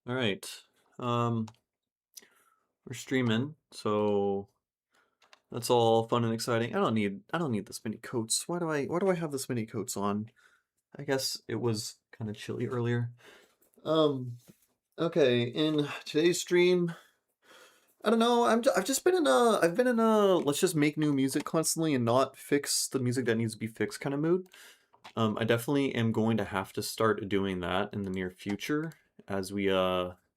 All right. Um, we're streaming, so that's all fun and exciting. I don't need this many coats. Why do I have this many coats on? I guess it was kind of chilly earlier. Um, okay, in today's stream, I don't know, I've just been in a let's just make new music constantly and not fix the music that needs to be fixed kind of mood. I definitely am going to have to start doing that in the near future as we approach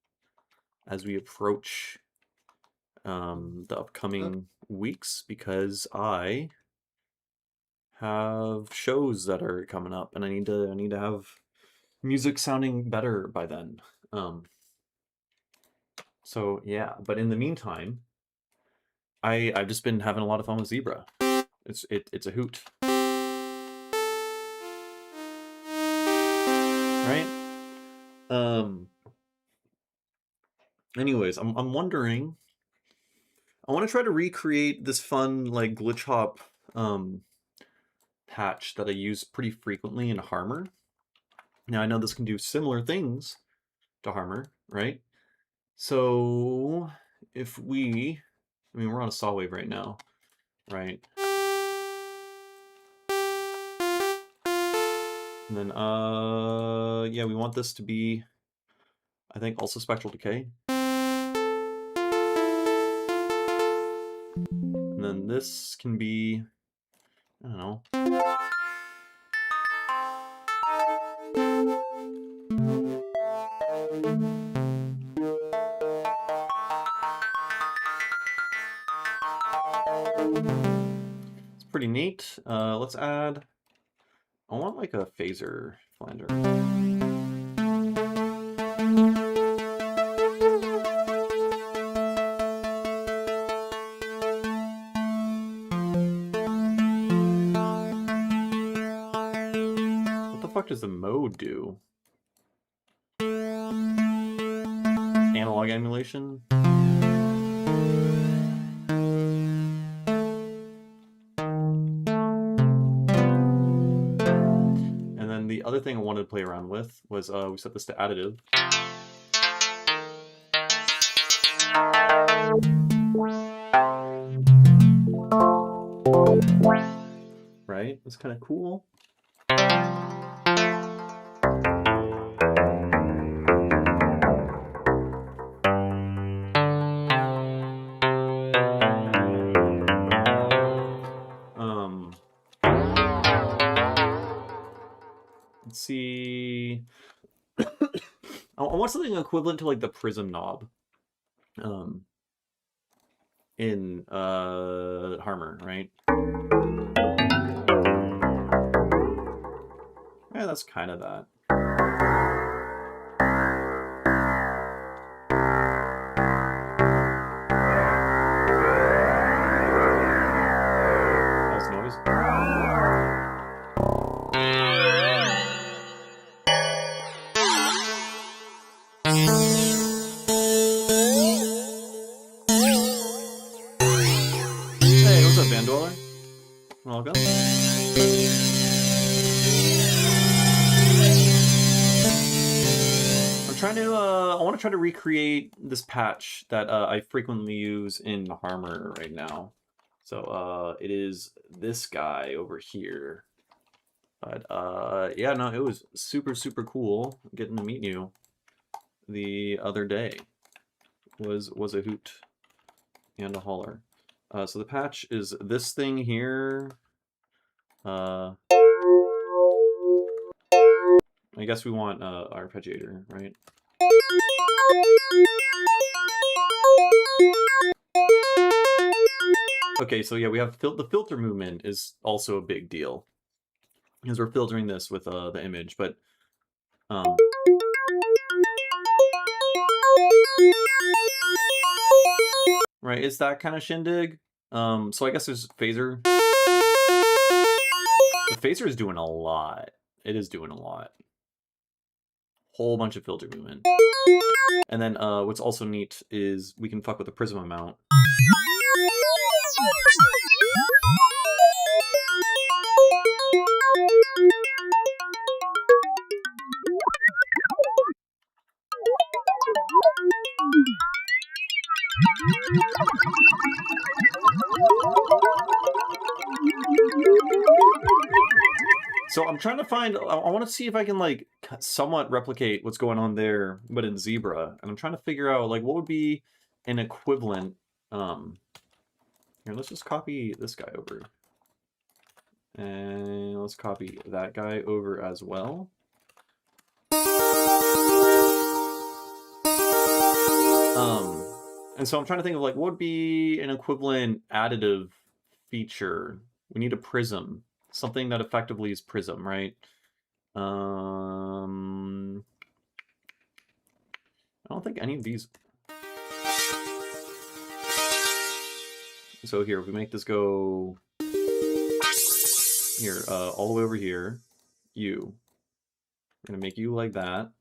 the Okay. upcoming weeks because I have shows that are coming up and I need to have music sounding better by then. Um, so yeah, but in the meantime, I've just been having a lot of fun with Zebra. It's a hoot, right? Um, anyways, I'm wondering. I want to try to recreate this fun like glitch hop um patch that I use pretty frequently in Harmer. Now I know this can do similar things to Harmer, right? So if I mean, we're on a saw wave right now, right? And then, yeah, we want this to be, I think, also spectral decay. And then this can be, I don't know. It's pretty neat. Let's add, I want like a phaser flanger. What the fuck does the mode do? Analog emulation? And then the other thing I wanted to play around with was we set this to additive. Right? It's kind of cool. Let's see. I want something equivalent to like the prism knob um, in Harmer, right? Yeah, that's kind of that. How's noise? Hey, what's up, Van Dweller? Welcome. I want to try to recreate this patch that I frequently use in Harmer right now. So it is this guy over here. But yeah, no, it was super, super cool getting to meet you the other day. Was a hoot and a holler. So the patch is this thing here. I guess we want arpeggiator, right? Okay, so yeah, we have the filter movement is also a big deal because we're filtering this with the image, but um, right, it's that kind of shindig. So I guess there's phaser. The phaser is doing a lot. It is doing a lot. Whole bunch of filter movement. And then what's also neat is we can fuck with the prism amount. So I'm trying to find, I want to see if I can like somewhat replicate what's going on there, but in Zebra. And I'm trying to figure out like what would be an equivalent. Here, let's just copy this guy over. And let's copy that guy over as well. And so I'm trying to think of like what would be an equivalent additive feature. We need a prism, something that effectively is prism, right? I don't think any of these. So here, if we make this go here, all the way over here, you. We're gonna make you like that.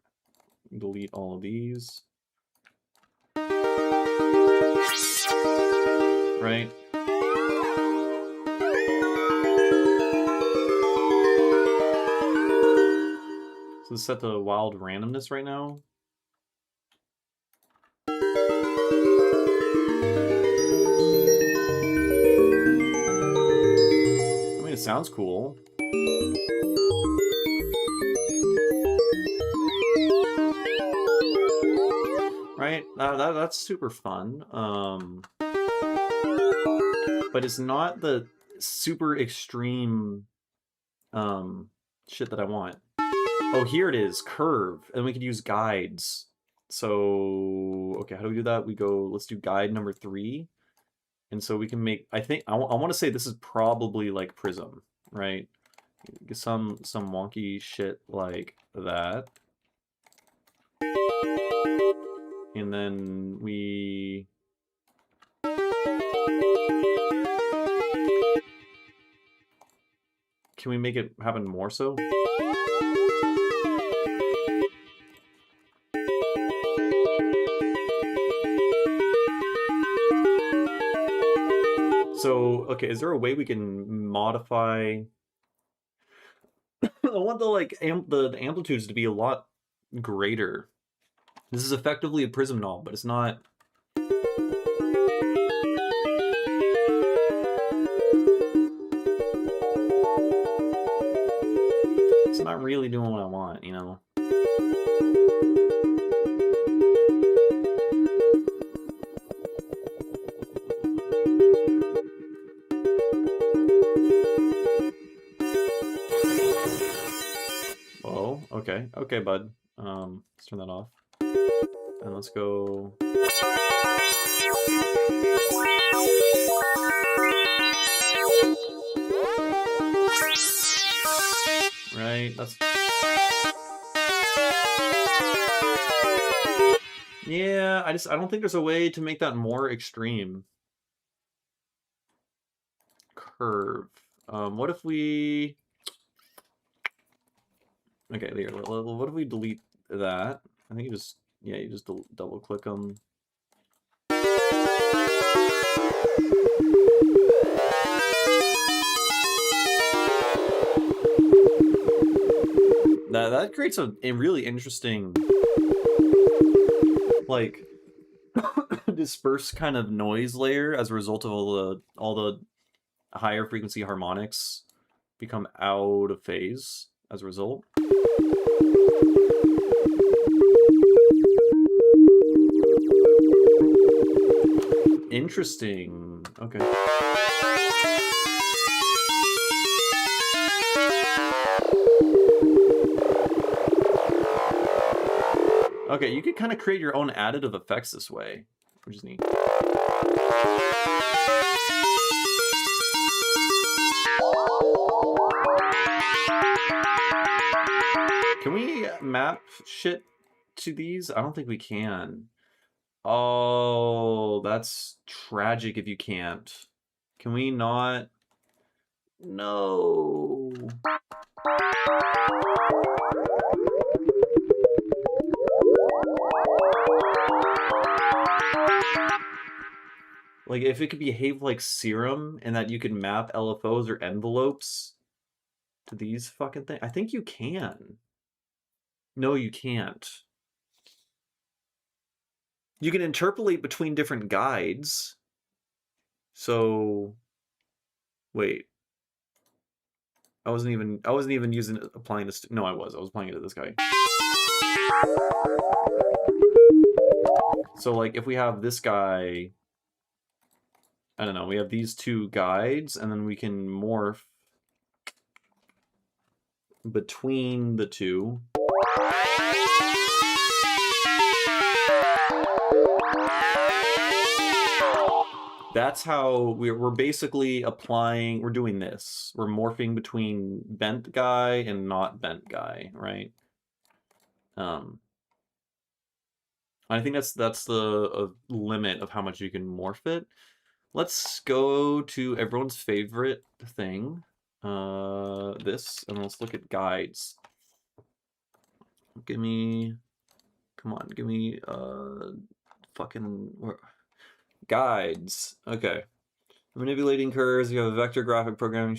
Delete all of these. Right? So let's set the wild randomness right now. I mean, it sounds cool. Right? That's super fun. But it's not the super extreme shit that I want. Oh, here it is, curve, and we could use guides. So, okay, how do we do that? We go, let's do guide number 3. And so we can make, I think, I want to say this is probably like Prism, right? Some wonky shit like that. And then we... Can we make it happen more so? So, okay, is there a way we can modify... I want the like the amplitudes to be a lot greater. This is effectively a prism knob, but it's not. It's not really doing what I want, you know. Oh, okay. Okay, bud. Let's turn that off. And let's go. Right, that's... Yeah, I don't think there's a way to make that more extreme. Curve. What if we... Okay, there. What if we delete that? I think you just, yeah, you just double click them. That creates a really interesting, like, dispersed kind of noise layer as a result of all the higher frequency harmonics become out of phase as a result. Interesting. Okay. Okay, you could kind of create your own additive effects this way, which is neat. Can we map shit to these? I don't think we can. Oh, that's tragic if you can't. Can we not? No. Like, if it could behave like serum and that you could map LFOs or envelopes to these fucking things. I think you can. No, you can't. You can interpolate between different guides. So wait. I wasn't even applying this. No, I was applying it to this guy. So like if we have this guy, I don't know, we have these two guides, and then we can morph between the two. That's how we're basically applying, we're doing this. We're morphing between bent guy and not bent guy, right? I think that's the limit of how much you can morph it. Let's go to everyone's favorite thing, this, and let's look at guides. Come on, give me, fucking, guides. Okay. Manipulating curves, you have a vector graphic programming,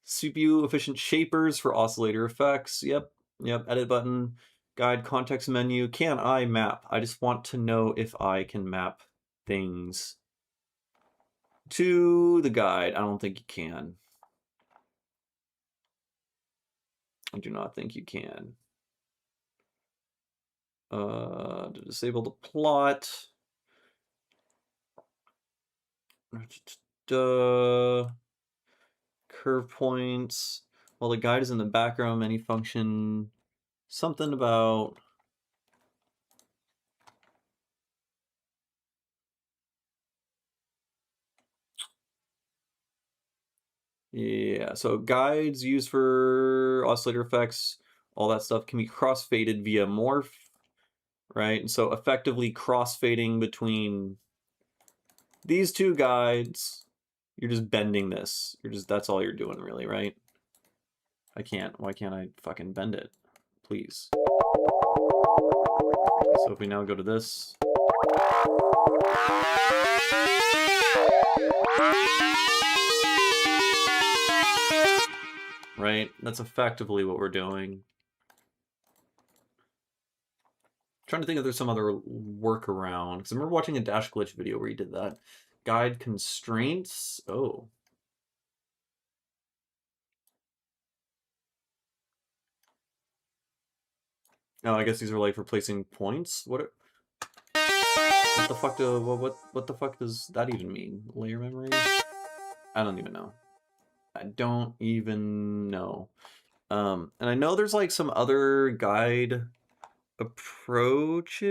CPU efficient shapers for oscillator effects. Yep, edit button. Guide context menu. Can I map? I just want to know if I can map things to the guide. I don't think you can. I do not think you can. To disable the plot. Curve points. While the guide is in the background, any function. Something about. Yeah, so guides used for oscillator effects, all that stuff can be cross-faded via morph, right? And so effectively cross-fading between these two guides, you're just bending this. That's all you're doing really, right? Why can't I fucking bend it? Please. So if we now go to this. Right? That's effectively what we're doing. Trying to think if there's some other workaround, because I remember watching a Dash Glitch video where he did that. Guide constraints. Oh. Oh, I guess these are like replacing points. What the fuck what the fuck does that even mean? Layer memory? I don't even know. I don't even know. And I know there's like some other guide approaches.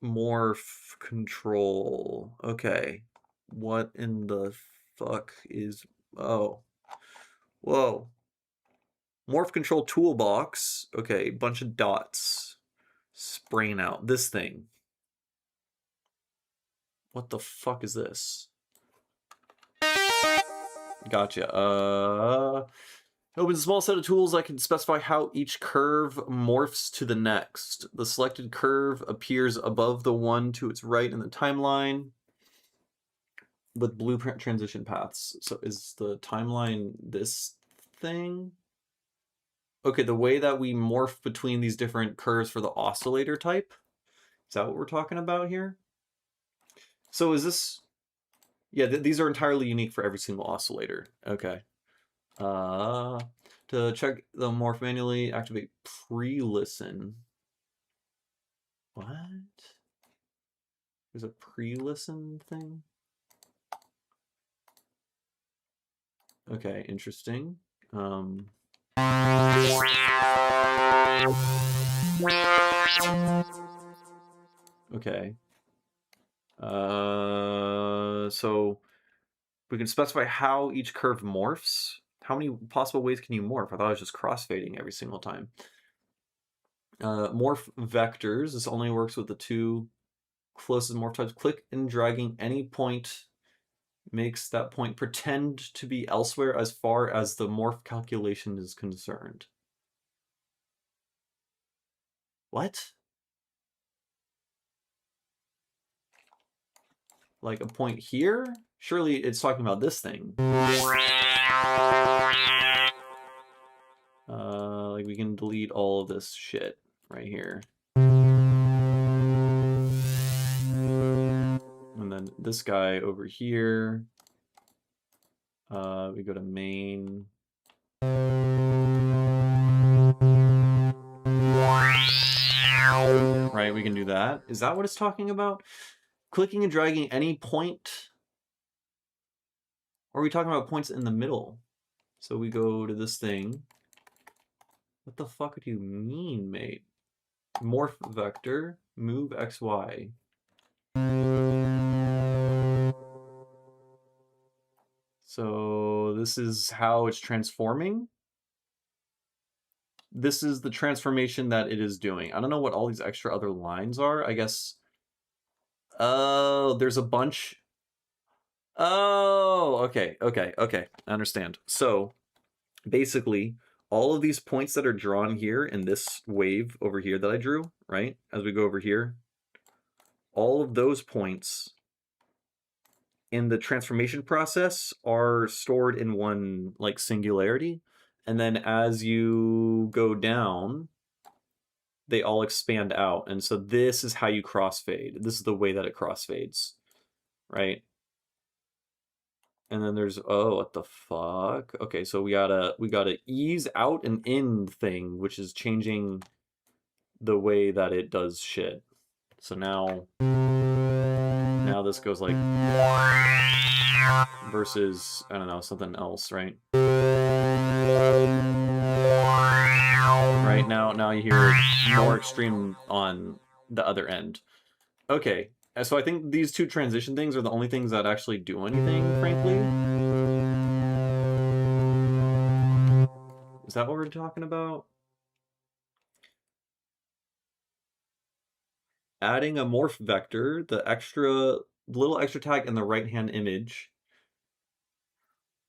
Morph control. Okay. What in the fuck is... Oh. Whoa. Morph control toolbox. Okay, bunch of dots. Spraying out. This thing. What the fuck is this? Gotcha. Opens a small set of tools that can specify how each curve morphs to the next. The selected curve appears above the one to its right in the timeline with blueprint transition paths. So is the timeline this thing? Okay, the way that we morph between these different curves for the oscillator type? Is that what we're talking about here? So is this... Yeah, these are entirely unique for every single oscillator. Okay. To check the morph manually, activate pre-listen. What? There's a pre-listen thing? Okay, interesting. Okay. So we can specify how each curve morphs. How many possible ways can you morph? I thought it was just crossfading every single time. Morph vectors. This only works with the two closest morph types. Click and dragging any point makes that point pretend to be elsewhere as far as the morph calculation is concerned. What? Like a point here? Surely it's talking about this thing. we can delete all of this shit right here. And then this guy over here, we go to main. Right, we can do that. Is that what it's talking about? Clicking and dragging any point? Or are we talking about points in the middle? So we go to this thing. What the fuck do you mean, mate? Morph vector, move XY. So this is how it's transforming. This is the transformation that it is doing. I don't know what all these extra other lines are. I guess. Oh, there's a bunch. Oh, okay. I understand. So basically, all of these points that are drawn here in this wave over here that I drew, right? As we go over here, all of those points in the transformation process are stored in one like singularity. And then as you go down, they all expand out. And so this is how you crossfade. This is the way that it crossfades, right? And then there's, oh, what the fuck? Okay, so we got a ease out and in thing, which is changing the way that it does shit. So now this goes like versus, I don't know, something else, right? Right now you hear more extreme on the other end. Okay, so I think these two transition things are the only things that actually do anything, frankly. Is that what we're talking about? Adding a morph vector, the little extra tag in the right-hand image,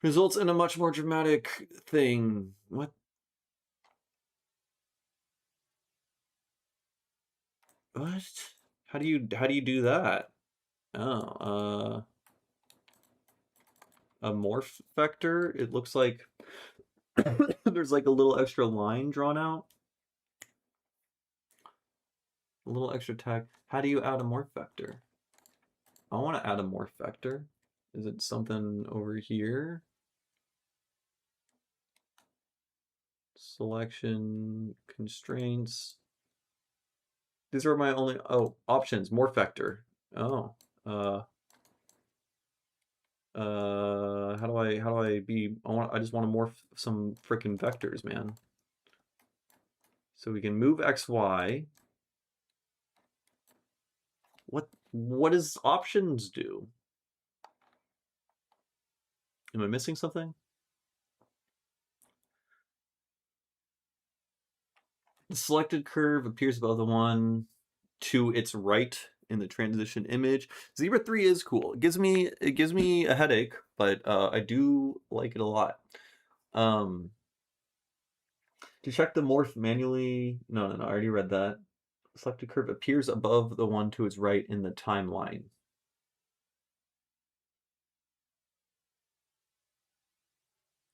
results in a much more dramatic thing. What? What? How do you do that? Oh, a morph vector? It looks like there's like a little extra line drawn out. A little extra tag. How do you add a morph vector? I want to add a morph vector. Is it something over here? Selection, constraints. These are my only, options, morph vector. Oh, how do I be, I just want to morph some freaking vectors, man. So we can move X, Y. What does options do? Am I missing something? The selected curve appears above the one to its right in the transition image. Zebra 3 is cool. It gives me a headache, but I do like it a lot. To check the morph manually, no, I already read that. Selected curve appears above the one to its right in the timeline.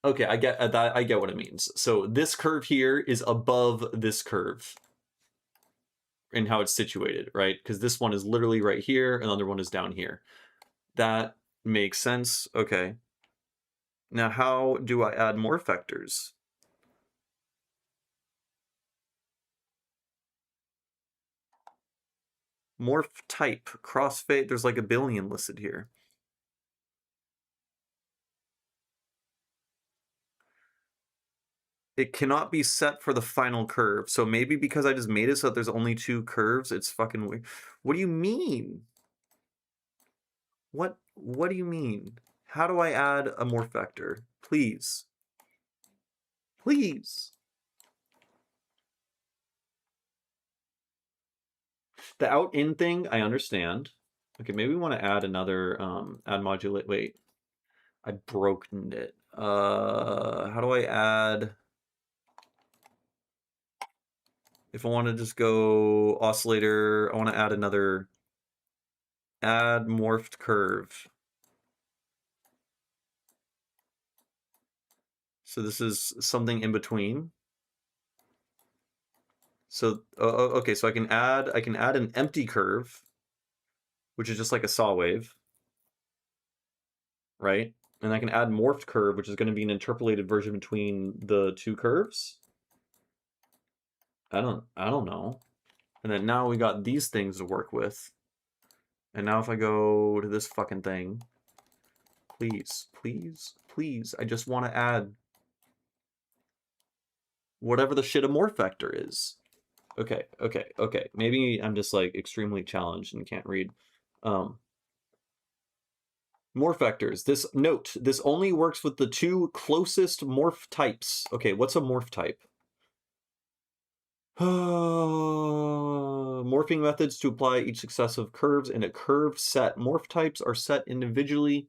Okay, I get that. I get what it means. So this curve here is above this curve in how it's situated, right? Because this one is literally right here, and the other one is down here. That makes sense. Okay. Now, how do I add more vectors? Morph type, crossfade. There's like a billion listed here. It cannot be set for the final curve. So maybe because I just made it so that there's only two curves, it's fucking weird. What do you mean? What do you mean? How do I add a morph vector? Please. Please. The out in thing, I understand. Okay, maybe we want to add another add modulate. Wait. I broken it. How do I add? If I want to just go oscillator, I want to add another add morphed curve. So this is something in between. So okay, so I can add an empty curve, which is just like a saw wave, right? And I can add morphed curve, which is going to be an interpolated version between the two curves. I don't know. And then now we got these things to work with. And now if I go to this fucking thing, please, please, please, I just want to add whatever the shit a morph vector is. Okay, okay, okay. Maybe I'm just like extremely challenged and can't read. Morph vectors. This only works with the two closest morph types. Okay, what's a morph type? Morphing methods to apply each successive curves in a curve set. Morph types are set individually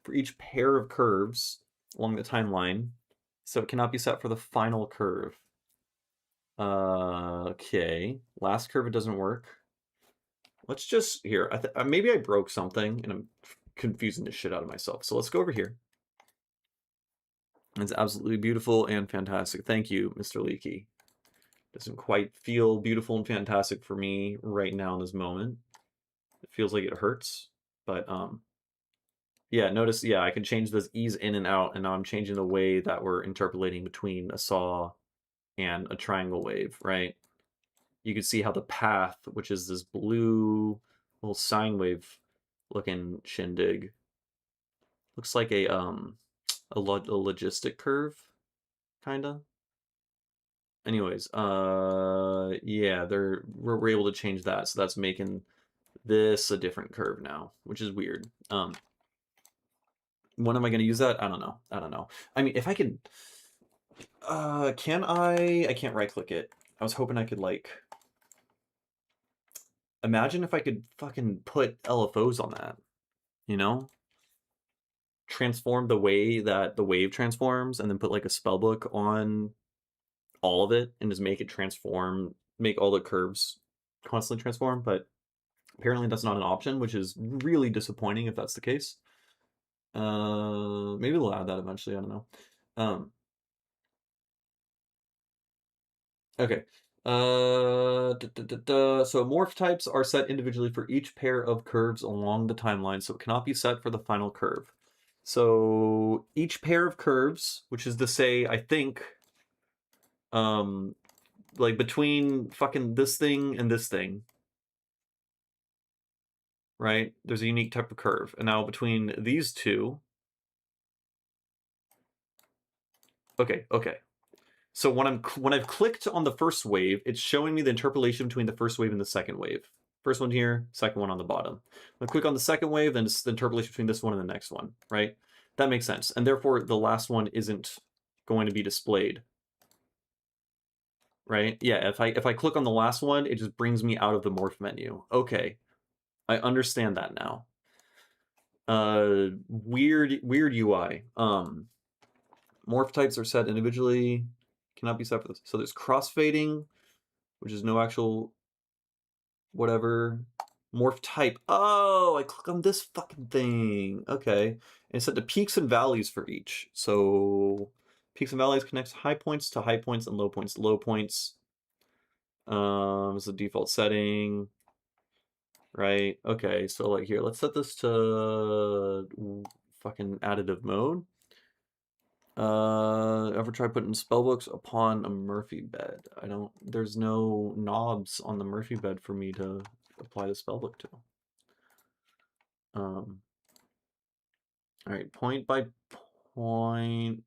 for each pair of curves along the timeline, so it cannot be set for the final curve. Okay. Last curve, it doesn't work. Let's just, here, maybe I broke something and I'm confusing the shit out of myself. So let's go over here. It's absolutely beautiful and fantastic. Thank you, Mr. Leakey. Doesn't quite feel beautiful and fantastic for me right now in this moment. It feels like it hurts, but yeah, notice, yeah, I can change this ease in and out, and now I'm changing the way that we're interpolating between a saw and a triangle wave, right? You can see how the path, which is this blue little sine wave looking shindig, looks like a logistic curve, kinda. Anyways, yeah, we're able to change that, so that's making this a different curve now, which is weird. When am I going to use that? I don't know. I don't know. I mean, if I could, can I can't right click it. I was hoping I could like, imagine if I could fucking put LFOs on that, you know? Transform the way that the wave transforms and then put like a spellbook on all of it and just make it transform, make all the curves constantly transform, but apparently that's not an option, which is really disappointing if that's the case. Maybe they'll add that eventually, I don't know. Okay. So morph types are set individually for each pair of curves along the timeline, so it cannot be set for the final curve. So each pair of curves, which is to say, I think, like between fucking this thing and this thing, right? There's a unique type of curve. And now between these two, okay. So when I've clicked on the first wave, it's showing me the interpolation between the first wave and the second wave. First one here, second one on the bottom. When I click on the second wave, then it's the interpolation between this one and the next one, right? That makes sense. And therefore, the last one isn't going to be displayed, right? Yeah, if I click on the last one, it just brings me out of the morph menu. Okay, I understand that now. Weird UI. Morph types are set individually, cannot be set for this. So there's crossfading, which is no actual whatever. Morph type. Oh, I click on this fucking thing. Okay. And it's set to peaks and valleys for each. So peaks and valleys connects high points to high points and low points to low points. Is the default setting. Right. Okay. So like here, let's set this to fucking additive mode. Ever try putting spellbooks upon a Murphy bed? There's no knobs on the Murphy bed for me to apply the spellbook to. All right, point by point.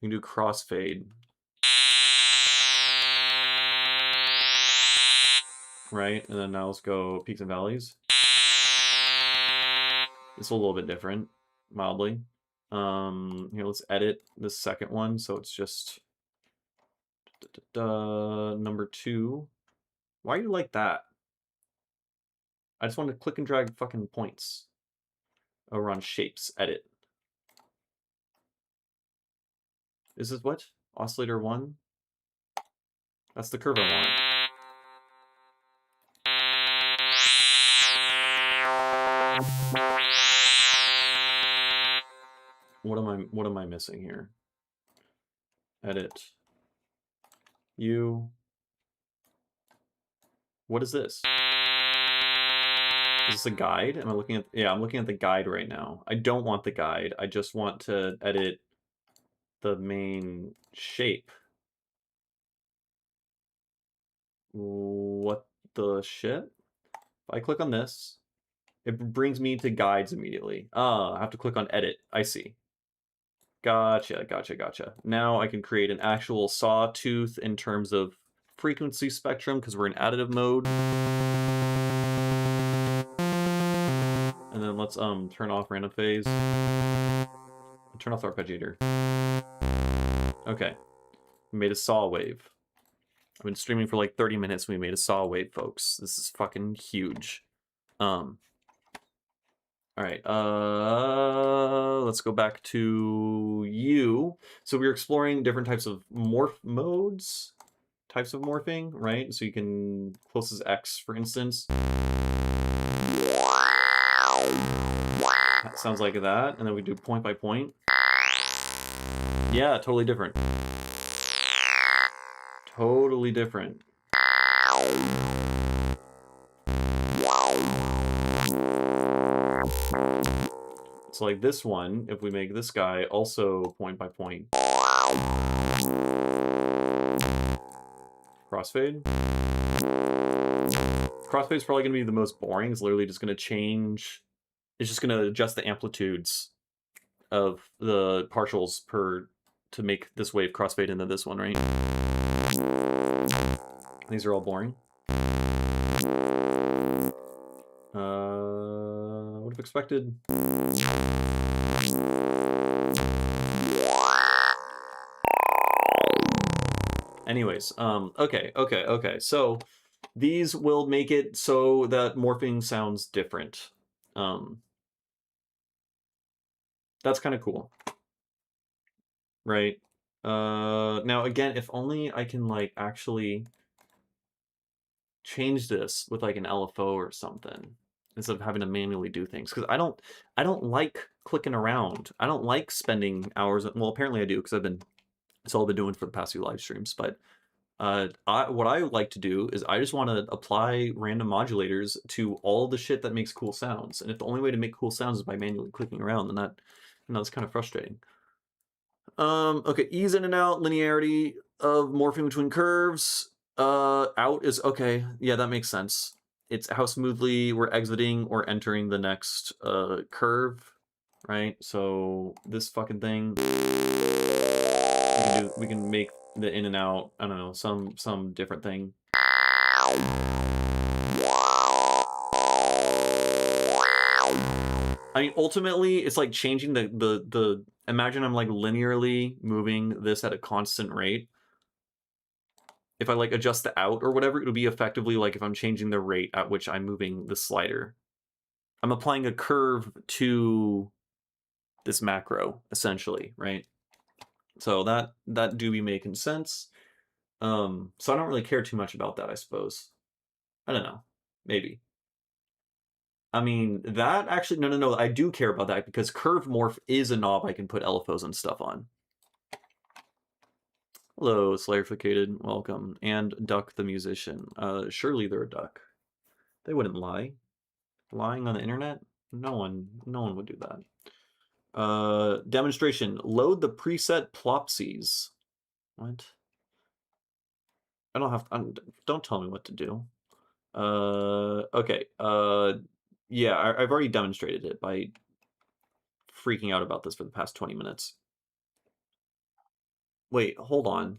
You can do crossfade. Right, and then now let's go peaks and valleys. It's a little bit different, mildly. Here, let's edit the second one, so it's just number 2. Why are you like that? I just want to click and drag fucking points over on shapes, edit. Is this what? Oscillator 1? That's the curve I want. What am I missing here? Edit. U. What is this? Is this a guide? Am I looking at... Yeah, I'm looking at the guide right now. I don't want the guide. I just want to edit the main shape. What the shit? If I click on this, it brings me to guides immediately. Ah, I have to click on edit. I see. Gotcha, gotcha, gotcha. Now I can create an actual sawtooth in terms of frequency spectrum because we're in additive mode. And then let's turn off random phase. Turn off the arpeggiator. Okay. We made a saw wave. I've been streaming for like 30 minutes and we made a saw wave, folks. This is fucking huge. All right, let's go back to you. So we're exploring different types of morph modes, types of morphing, right? So you can, close as X, for instance. That sounds like that, and then we do point by point. Yeah, totally different. Totally different. So like this one, if we make this guy also point by point. Crossfade. Crossfade is probably going to be the most boring. It's literally just going to change. It's just going to adjust the amplitudes of the partials to make this wave crossfade into this one, right? These are all boring. Would have expected. Anyways, okay. So these will make it so that morphing sounds different. That's kind of cool. Right? Now again, if only I can like actually change this with like an LFO or something instead of having to manually do things, because I don't like clicking around. I don't like spending hours. Well, apparently I do, because it's all I've been doing for the past few live streams. But what I like to do is I just want to apply random modulators to all the shit that makes cool sounds. And if the only way to make cool sounds is by manually clicking around, then that's kind of frustrating. Okay, ease in and out, linearity of morphing between curves. Out is okay. Yeah, that makes sense. It's how smoothly we're exiting or entering the next curve, right? So this fucking thing, we can make the in and out, I don't know, some different thing. I mean, ultimately, it's like changing the imagine I'm like linearly moving this at a constant rate. If I like adjust the out or whatever, it'll be effectively like if I'm changing the rate at which I'm moving the slider. I'm applying a curve to this macro, essentially, right? So that do be making sense. So I don't really care too much about that, I suppose. I don't know. Maybe. I mean, that actually, no, I do care about that because curve morph is a knob I can put LFOs and stuff on. Hello, Slayerificated, welcome. And Duck the musician. Surely they're a duck. They wouldn't lie. Lying on the internet? No one would do that. Demonstration. Load the preset plopsies. What? I don't have... don't tell me what to do. Okay. Yeah, I've already demonstrated it by freaking out about this for the past 20 minutes. Wait, hold on.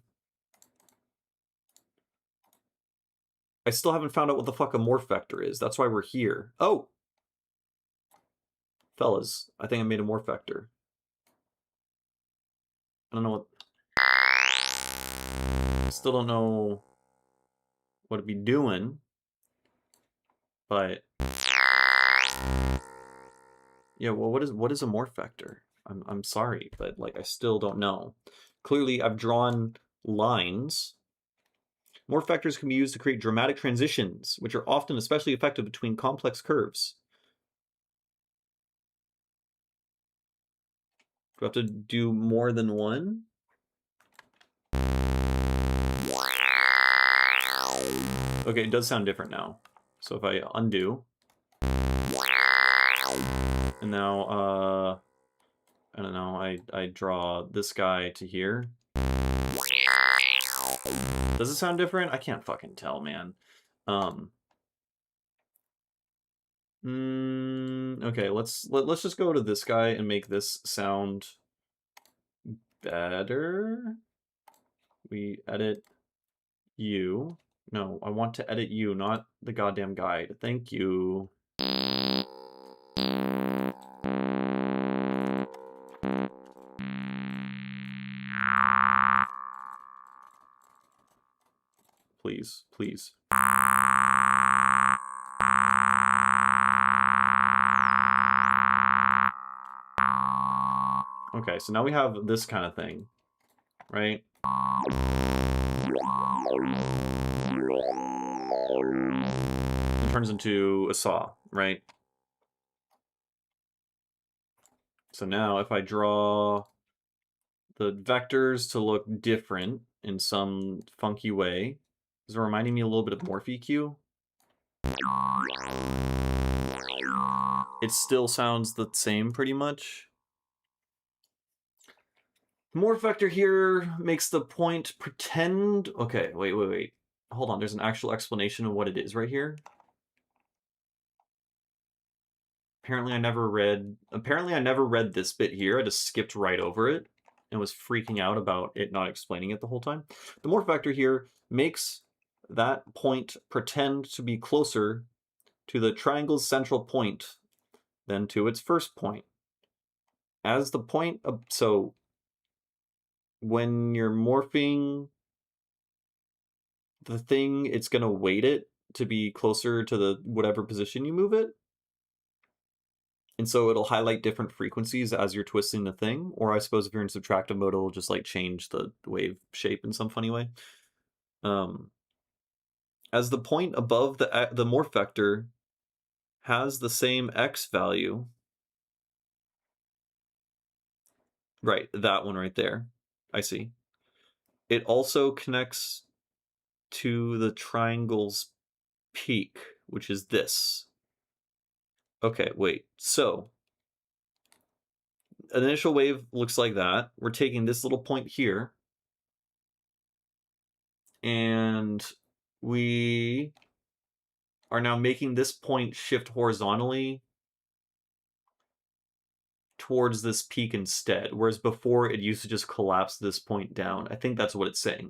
I still haven't found out what the fuck a morph vector is. That's why we're here. Oh! Fellas, I think I made a morph vector. I don't know what... I still don't know what to be doing. But... yeah, well, what is a morph vector? I'm sorry, but like I still don't know. Clearly, I've drawn lines. Morph vectors can be used to create dramatic transitions, which are often especially effective between complex curves. Do I have to do more than one? Okay, it does sound different now. So if I undo, and now I don't know, I draw this guy to here. Does it sound different? I can't fucking tell, man. Okay, let's just go to this guy and make this sound better. We edit you. No, I want to edit you, not the goddamn guide. Thank you. Please, please. Okay, so now we have this kind of thing, right? It turns into a saw, right? So now if I draw the vectors to look different in some funky way, is it reminding me a little bit of MorphEQ? It still sounds the same pretty much. Morph vector here makes the point pretend... Okay, wait. Hold on, there's an actual explanation of what it is right here. Apparently I never read this bit here. I just skipped right over it and was freaking out about it not explaining it the whole time. The morph vector here makes that point pretend to be closer to the triangle's central point than to its first point. As the point of... So when you're morphing the thing, it's going to weight it to be closer to the whatever position you move it. And so it'll highlight different frequencies as you're twisting the thing. Or I suppose if you're in subtractive mode, it'll just like change the wave shape in some funny way. As the point above the morph vector has the same x value. Right, that one right there. I see. It also connects to the triangle's peak, which is this. Okay, wait. So an initial wave looks like that. We're taking this little point here, and we are now making this point shift horizontally towards this peak instead, whereas before it used to just collapse this point down. I think that's what it's saying.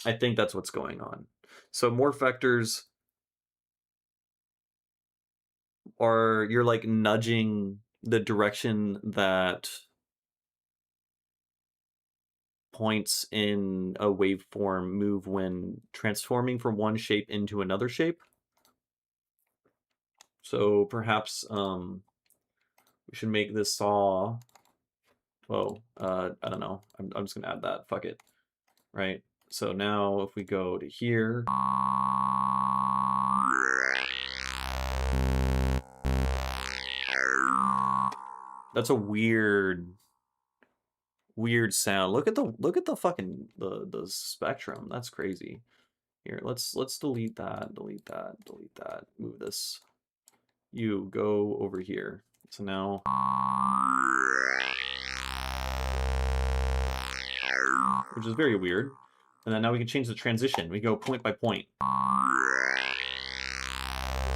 I think that's what's going on. So morph vectors are, you're like nudging the direction that points in a waveform move when transforming from one shape into another shape. So perhaps we should make this saw. Whoa, I don't know. I'm just gonna add that. Fuck it. Right. So now if we go to here, that's a weird sound. Look at the fucking the spectrum. That's crazy. Here, let's delete that. Move this. You go over here. So now, which is very weird. And then now we can change the transition. We go point by point.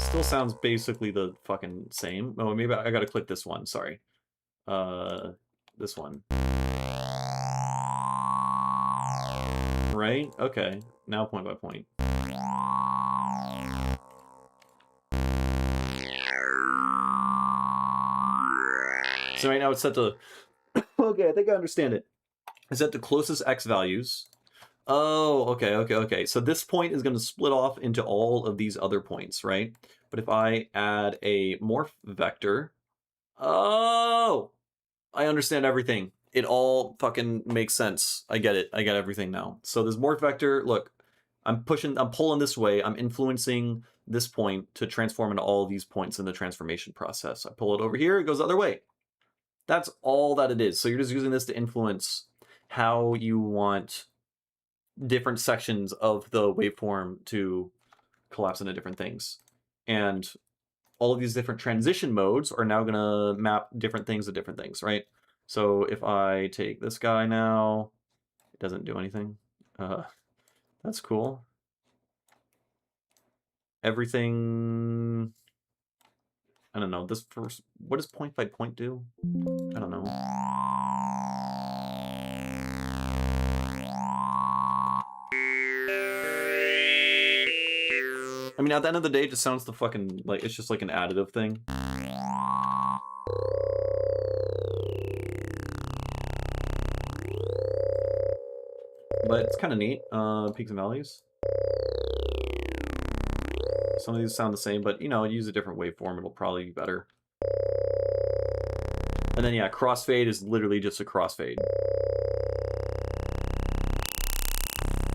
Still sounds basically the fucking same. Oh, maybe I gotta click this one. Sorry. This one. Right? Okay. Now point by point. So right now it's set to... Okay, I think I understand it. It's set to closest x values. Oh, okay. So this point is going to split off into all of these other points, right? But if I add a morph vector... Oh! I understand everything. It all fucking makes sense. I get it. I get everything now. So this morph vector, look, I'm pulling this way. I'm influencing this point to transform into all of these points in the transformation process. I pull it over here, it goes the other way. That's all that it is. So you're just using this to influence how you want different sections of the waveform to collapse into different things. And all of these different transition modes are now going to map different things to different things, right? So if I take this guy now, it doesn't do anything. That's cool. Everything, I don't know, this first, what does point by point do? I don't know. I mean, at the end of the day, it just sounds the fucking, like, it's just like an additive thing. But it's kind of neat, peaks and valleys. Some of these sound the same, but, you know, use a different waveform, it'll probably be better. And then, yeah, crossfade is literally just a crossfade.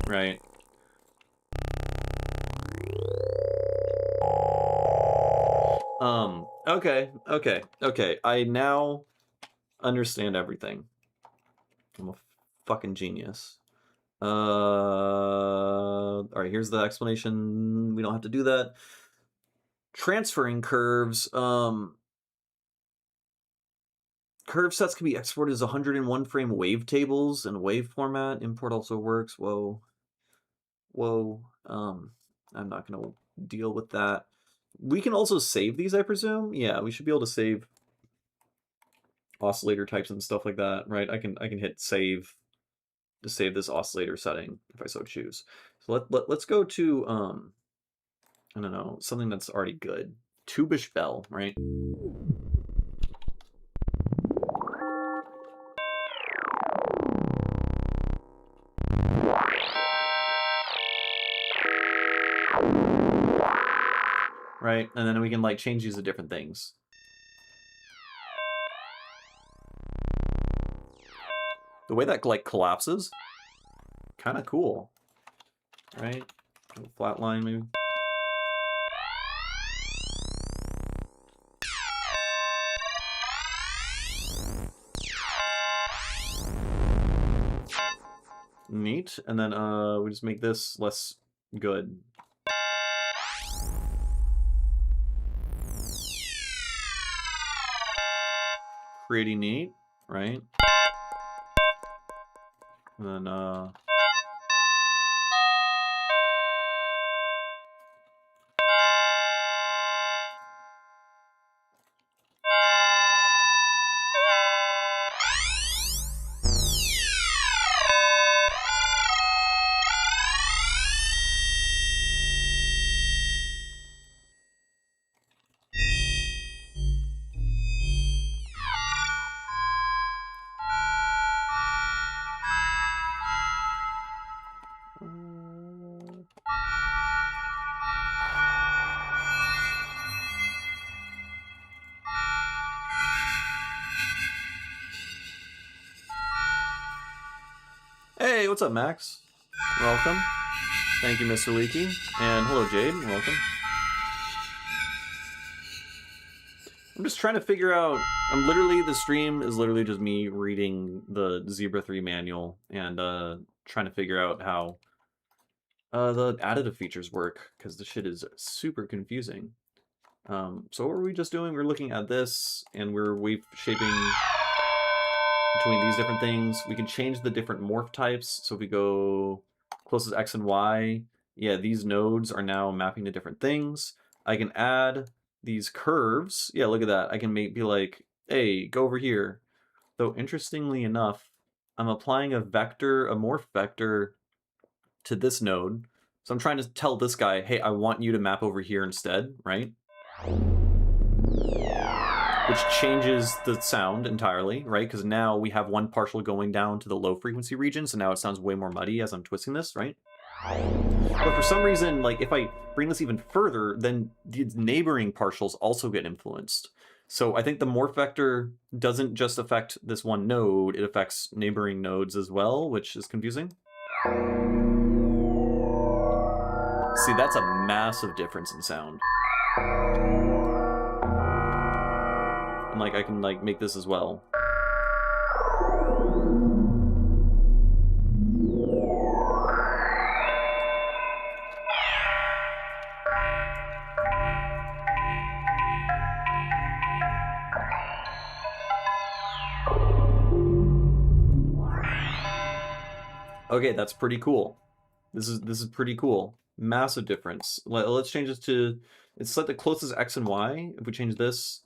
Right. Okay. I now understand everything. I'm a fucking genius. Alright, here's the explanation. We don't have to do that. Transferring curves. Curve sets can be exported as 101 frame wavetables in wave format. Import also works. Whoa. I'm not gonna deal with that. We can also save these, I presume. Yeah, we should be able to save oscillator types and stuff like that, right? I can hit save to save this oscillator setting if I so choose. So let's go to I don't know, something that's already good. Tubish bell, right? Right, and then we can like change these to different things. The way that like collapses, kind of cool, right? Flat line maybe. Neat, and then we just make this less good. Pretty neat, right? And then hey, what's up, Max? Welcome. Thank you, Mr. Leaky. And hello, Jade. Welcome. I'm just trying to figure out... the stream is literally just me reading the Zebra 3 manual and trying to figure out how the additive features work, because the shit is super confusing. So what were we just doing? We're looking at this, and we're wave shaping between these different things. We can change the different morph types. So if we go closest X and Y, yeah, these nodes are now mapping to different things. I can add these curves. Yeah, look at that. I can be like, hey, go over here. Though interestingly enough, I'm applying a vector, a morph vector to this node. So I'm trying to tell this guy, hey, I want you to map over here instead, right? Which changes the sound entirely, right? Because now we have one partial going down to the low frequency region, so now it sounds way more muddy as I'm twisting this, right? But for some reason, like if I bring this even further, then the neighboring partials also get influenced. So I think the morph vector doesn't just affect this one node, it affects neighboring nodes as well, which is confusing. See, that's a massive difference in sound. And like I can like make this as well. Okay, that's pretty cool. This is pretty cool. Massive difference. Let's change this to, it's like the closest X and Y. If we change this,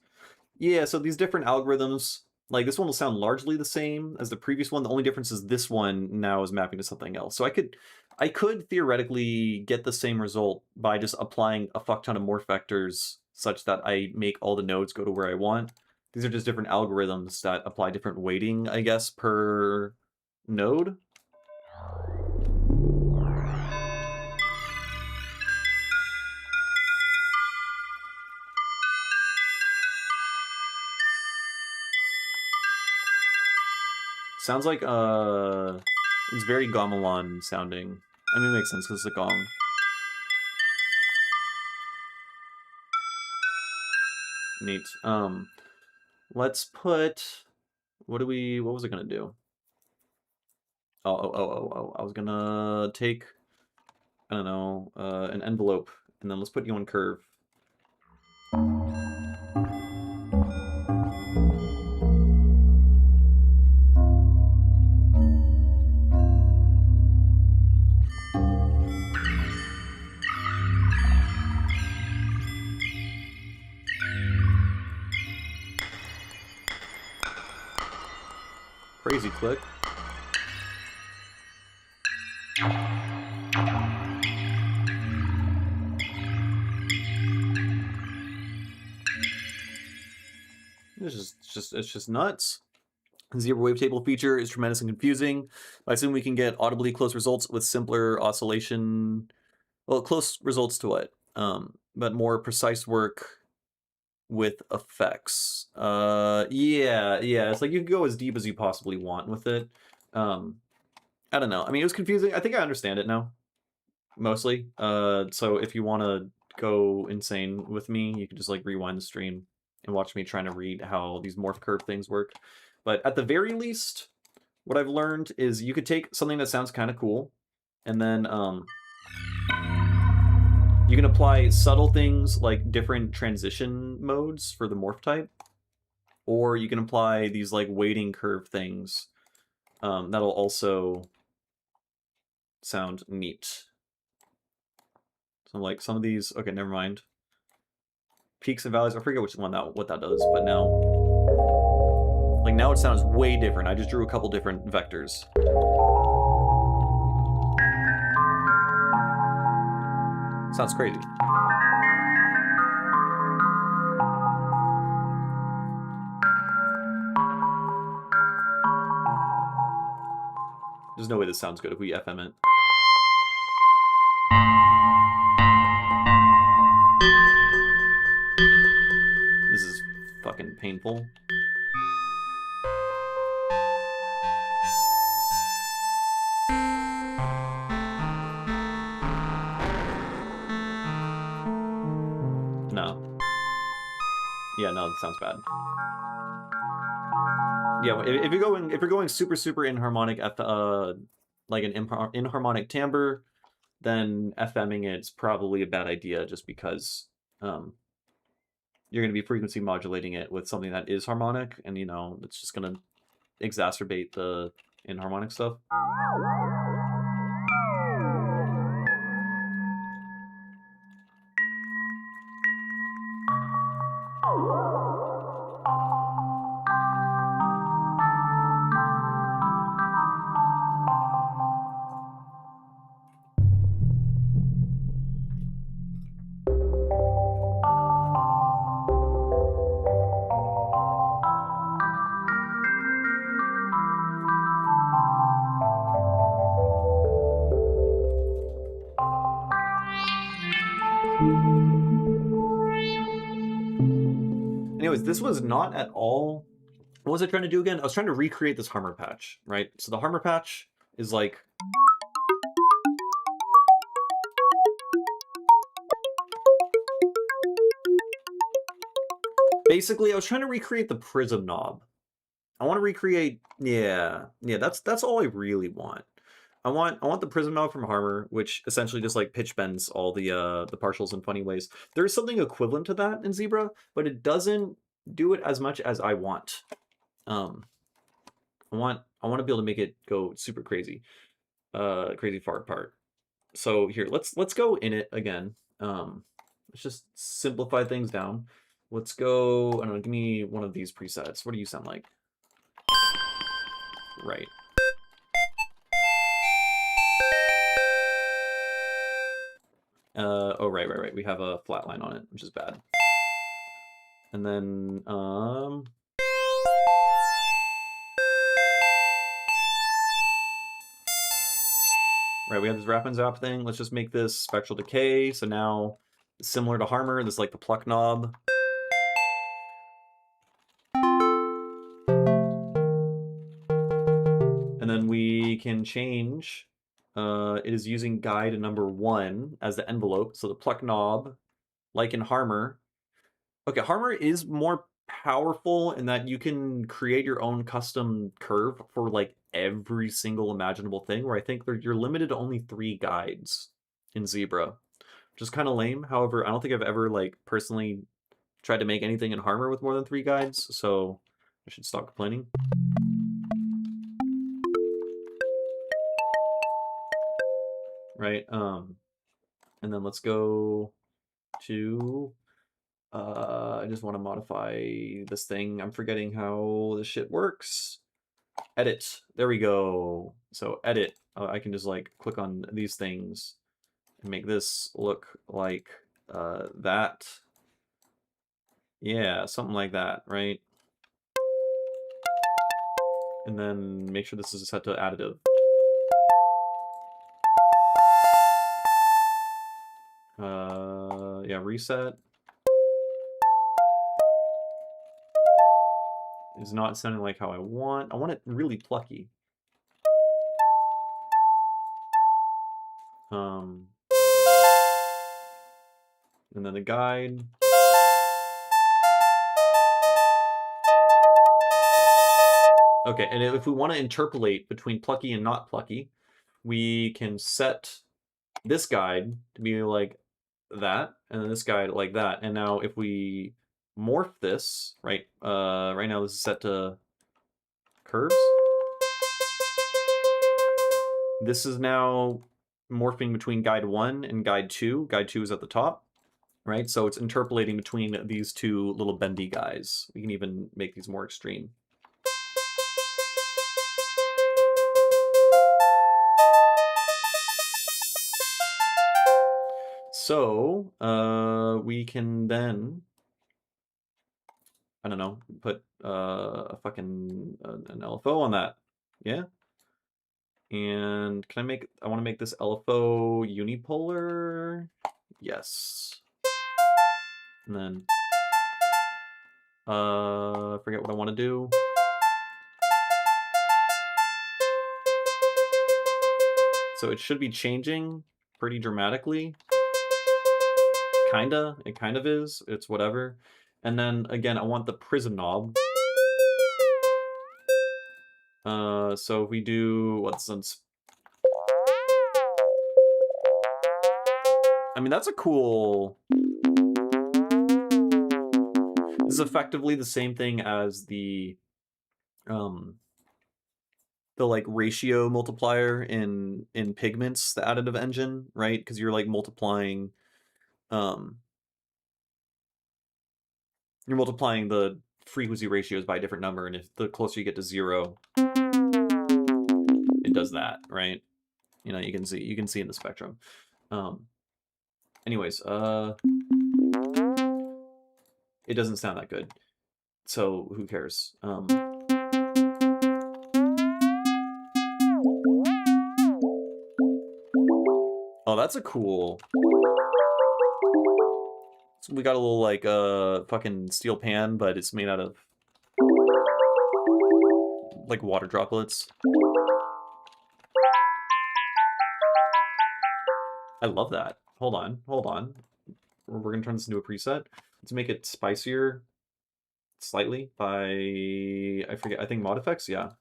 yeah, so these different algorithms, like this one will sound largely the same as the previous one. The only difference is this one now is mapping to something else. So I could theoretically get the same result by just applying a fuck ton of morph vectors such that I make all the nodes go to where I want. These are just different algorithms that apply different weighting, I guess, per node. Sounds like it's very gamelan sounding. I mean, it makes sense because it's a gong. Neat. Let's put, what was it gonna do? I was gonna take, I don't know, an envelope, and then let's put you on curve. Crazy click. It's just nuts. The zero wavetable feature is tremendous and confusing. I assume we can get audibly close results with simpler oscillation. Well, close results to what? But more precise work with effects. Yeah. It's like you can go as deep as you possibly want with it. I don't know. I mean, it was confusing. I think I understand it now, mostly. So if you want to go insane with me, you can just like rewind the stream and watch me trying to read how these morph curve things work. But at the very least, what I've learned is you could take something that sounds kind of cool, and then you can apply subtle things like different transition modes for the morph type, or you can apply these like weighting curve things that'll also sound neat. So like some of these, okay, never mind. Peaks and valleys, I forget which one what that does, but now it sounds way different. I just drew a couple different vectors. Sounds crazy. There's no way this sounds good if we FM it. This is fucking painful. No. Yeah, no, that sounds bad. Yeah, if you're going super inharmonic, like an inharmonic timbre, then FMing it's probably a bad idea just because you're going to be frequency modulating it with something that is harmonic, and you know it's just going to exacerbate the inharmonic stuff. Anyways, this was not at all. What was I trying to do again? I was trying to recreate this Harmer patch, right? So the Harmer patch is like, basically I was trying to recreate the prism knob. I want to recreate, yeah, that's all I really want. I want the prism knob from Harmer, which essentially just like pitch bends all the partials in funny ways. There's something equivalent to that in Zebra, but it doesn't do it as much as I want. I want to be able to make it go super crazy. crazy fart part. So here, let's go in it again. Let's just simplify things down. Let's go, I don't know, give me one of these presets. What do you sound like? Right. Oh, right. We have a flat line on it, which is bad. And then, right, we have this wrap and zap thing. Let's just make this spectral decay. So now, similar to Harmer, this is like the pluck knob. And then we can change, it is using guide number 1 as the envelope. So the pluck knob, like in Harmer. Okay, Harmer is more powerful in that you can create your own custom curve for like every single imaginable thing, where I think you're limited to only 3 guides in Zebra, which is kind of lame. However, I don't think I've ever like personally tried to make anything in Harmer with more than 3 guides, so I should stop complaining. Right, and then let's go to, I just want to modify this thing. I'm forgetting how this shit works. Edit. There we go. So edit. I can just like click on these things and make this look like that. Yeah, something like that, right? And then make sure this is set to additive. Yeah, reset. Is not sounding like how I want. I want it really plucky. And then the guide. Okay, and if we want to interpolate between plucky and not plucky, we can set this guide to be like that, and then this guide like that. And now if we morph this, right, right now this is set to curves. This is now morphing between guide 1 and guide 2. Guide 2 is at the top, right? So it's interpolating between these two little bendy guys. We can even make these more extreme. So we can then, I don't know, put a fucking an LFO on that. Yeah. And can I want to make this LFO unipolar? Yes. And then, forget what I want to do. So it should be changing pretty dramatically. Kinda, it kind of is, it's whatever. And then again, I want the prism knob. So if we do, what's this? I mean, that's a cool... This is effectively the same thing as the like ratio multiplier in Pigments, the additive engine, right? Because you're like multiplying, you're multiplying the frequency ratios by a different number, and if the closer you get to 0, it does that, right? You know, you can see in the spectrum. Anyways, it doesn't sound that good, so who cares? Oh, that's a cool... So we got a little like fucking steel pan, but it's made out of like water droplets. I love that. Hold on. We're gonna turn this into a preset. Let's make it spicier slightly by, I forget, I think mod effects, yeah.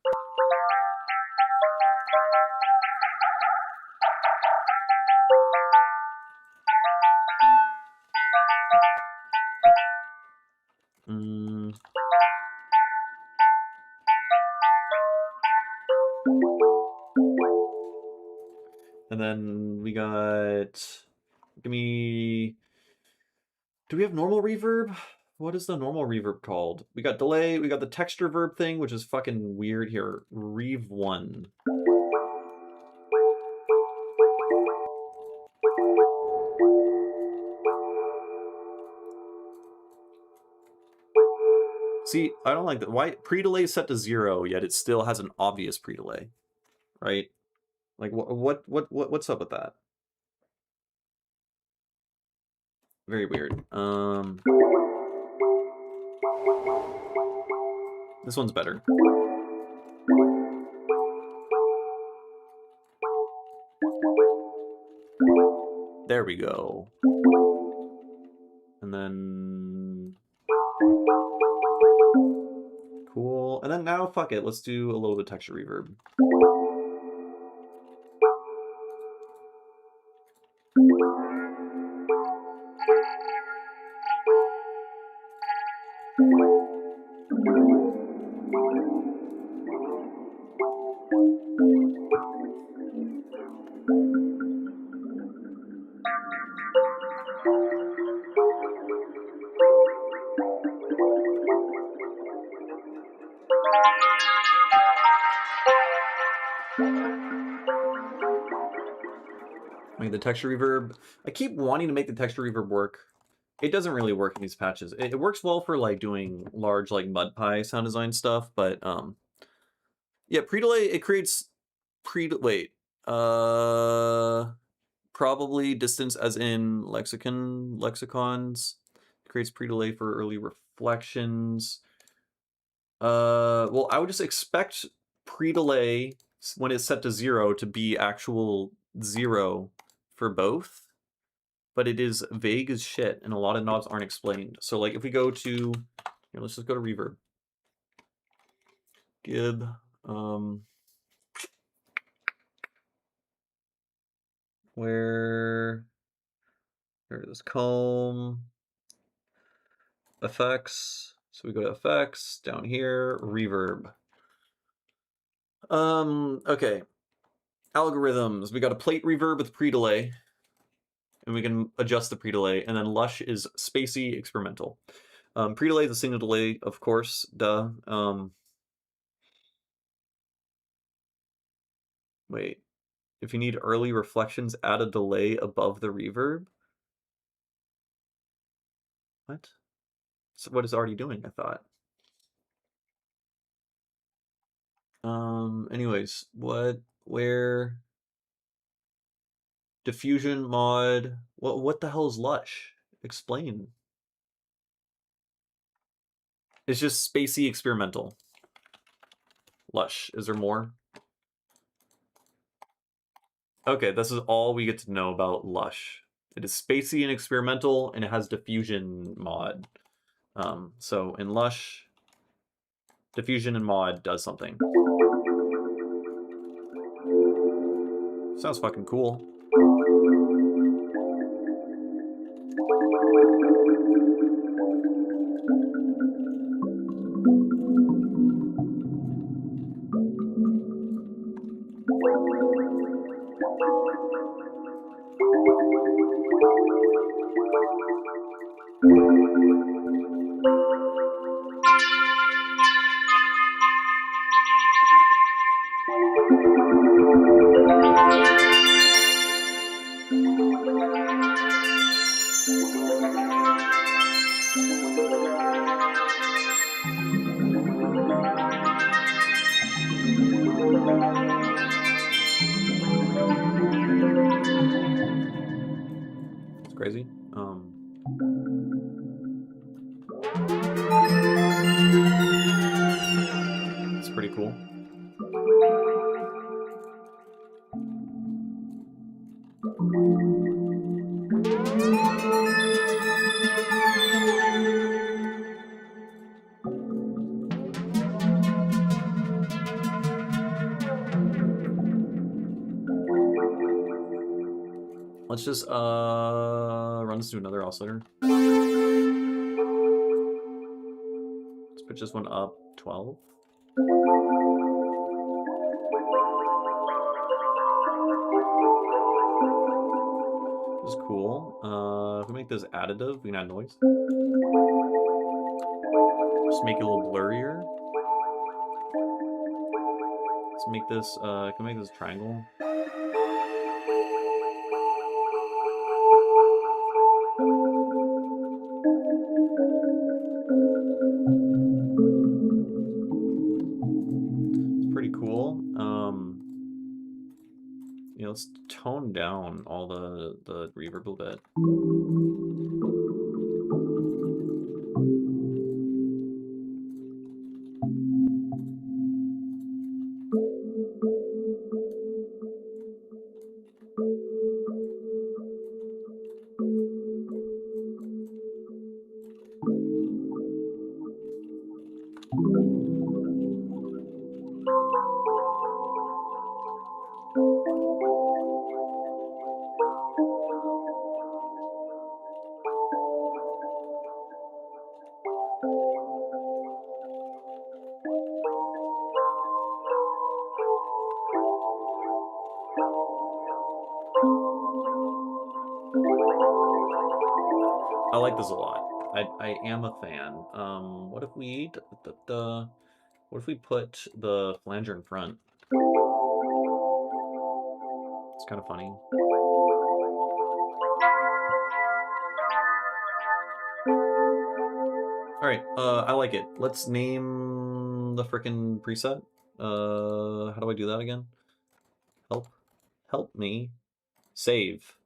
then we got, give me, do we have normal reverb? What is the normal reverb called? We got delay, we got the texture verb thing, which is fucking weird here. Rev 1. See, I don't like that. Why pre-delay is set to 0, yet it still has an obvious pre-delay, right? Like what's up with that? Very weird. This one's better. There we go. And then cool. And then now, fuck it. Let's do a little bit of texture reverb. Make the texture reverb. I keep wanting to make the texture reverb work. It doesn't really work in these patches. It works well for like doing large like mud pie sound design stuff, but yeah, pre-delay, it creates probably distance as in lexicons. It creates pre-delay for early reflections. Well, I would just expect pre-delay when it's set to 0 to be actual 0 for both, but it is vague as shit, and a lot of knobs aren't explained. So like if we go to, here, let's just go to reverb. Gib, where, here it is, calm, effects. So we go to effects, down here, reverb. Okay. Algorithms, we got a plate reverb with pre-delay, and we can adjust the pre-delay, and then lush is spacey experimental. Pre-delay is a signal delay, of course, duh. Wait, if you need early reflections, add a delay above the reverb? What? So what is already doing, I thought. Anyways, where? Diffusion mod, what the hell is lush? Explain. It's just spacey experimental. Lush, is there more? Okay, this is all we get to know about lush. It is spacey and experimental, and it has diffusion mod. So in lush, diffusion and mod does something. Sounds fucking cool. It's crazy. It's pretty cool. Let's just run this to another oscillator. Let's pitch this one up 12. cool. If we make this additive, we can add noise. Just make it a little blurrier. Let's make this, can we make this a triangle? It's pretty cool. You know, let's tone down all the reverb a bit. I like this a lot. I am a fan. What if we what if we put the flanger in front? It's kind of funny. All right, I like it. Let's name the frickin' preset. How do I do that again? Help me. Save.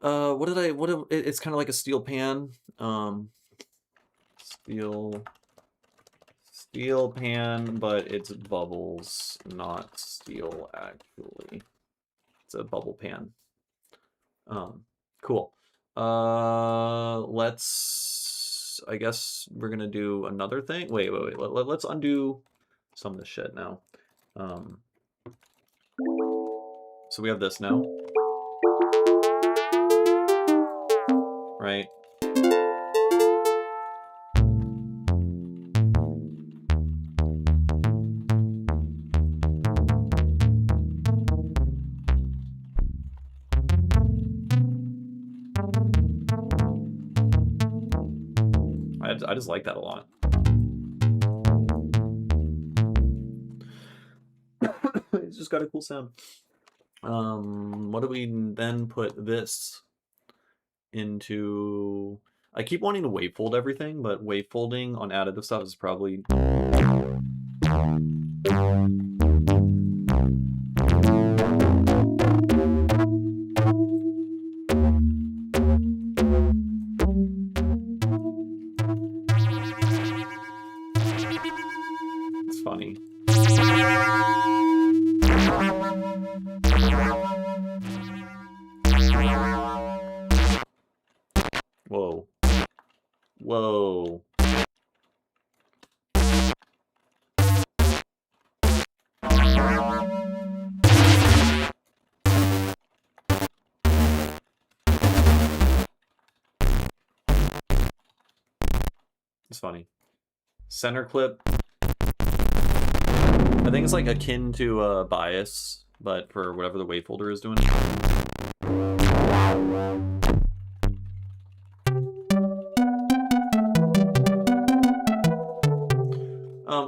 It's kind of like a steel pan. Steel pan, but it's bubbles, not steel actually. It's a bubble pan. Cool. I guess we're gonna do another thing. Wait. Let's undo some of this shit now. So we have this now. Right? I just like that a lot. It's just got a cool sound. What do we then put this into? I keep wanting to wavefold everything, but wavefolding on additive stuff is probably it's funny. Whoa. Whoa. It's funny. Center clip. I think it's like akin to bias, but for whatever the wavefolder is doing.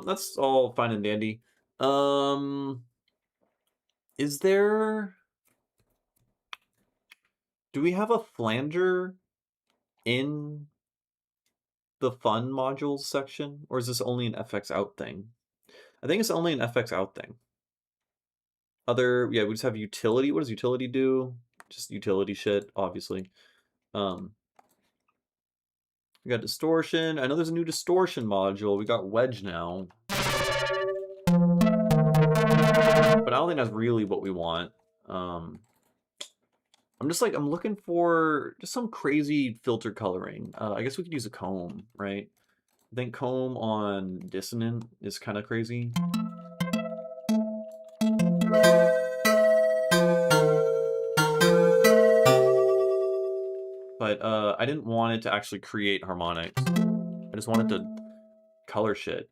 That's all fine and dandy. Is there... Do we have a flanger in the fun modules section? Or is this only an FX out thing? I think it's only an FX out thing. Yeah, we just have utility. What does utility do? Just utility shit, obviously. We got distortion. I know there's a new distortion module. We got wedge now. But I don't think that's really what we want. I'm looking for just some crazy filter coloring. I guess we could use a comb, right? I think comb on dissonant is kind of crazy. But I didn't want it to actually create harmonics. I just wanted to color shit.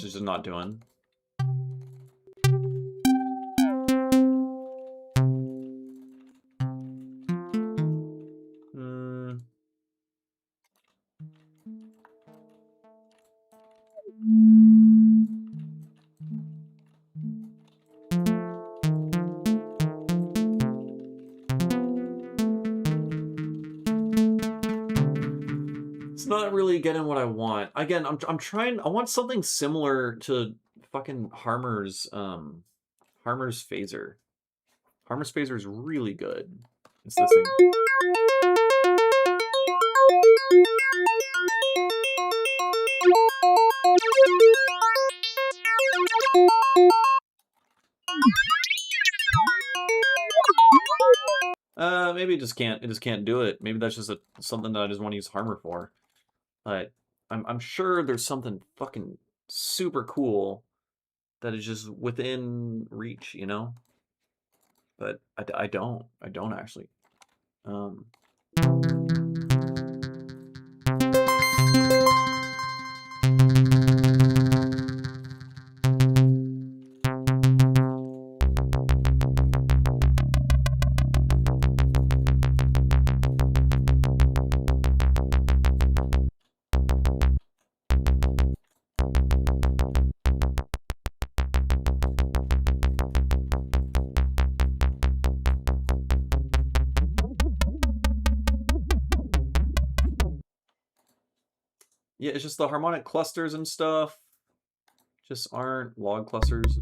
which is just not doing. It's not really getting what I want. Again, I'm trying. I want something similar to fucking Harmer's phaser. Harmer's phaser is really good. It's this thing. Maybe it just can't do it. Maybe that's just something that I just want to use Harmer for. But I'm sure there's something fucking super cool that is just within reach, you know? But I don't actually. Yeah, it's just the harmonic clusters and stuff just aren't log clusters.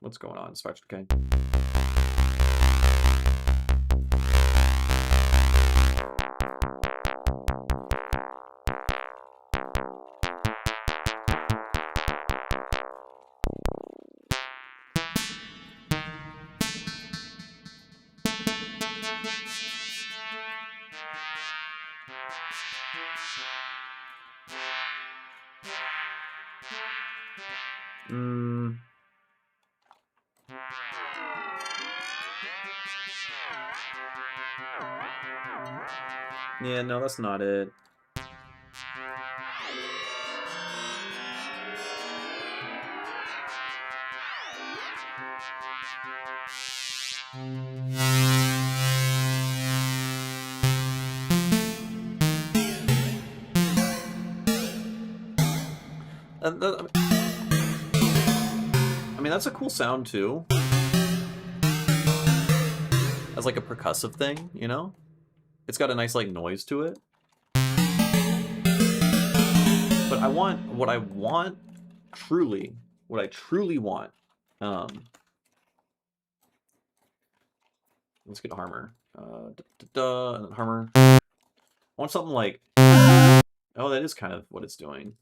What's going on, Spectral K? Yeah, no, that's not it. I mean, that's a cool sound too. As like a percussive thing, you know? It's got a nice like noise to it. But what I truly want. Let's get Harmer. And then Harmer. I want something like, oh, that is kind of what it's doing.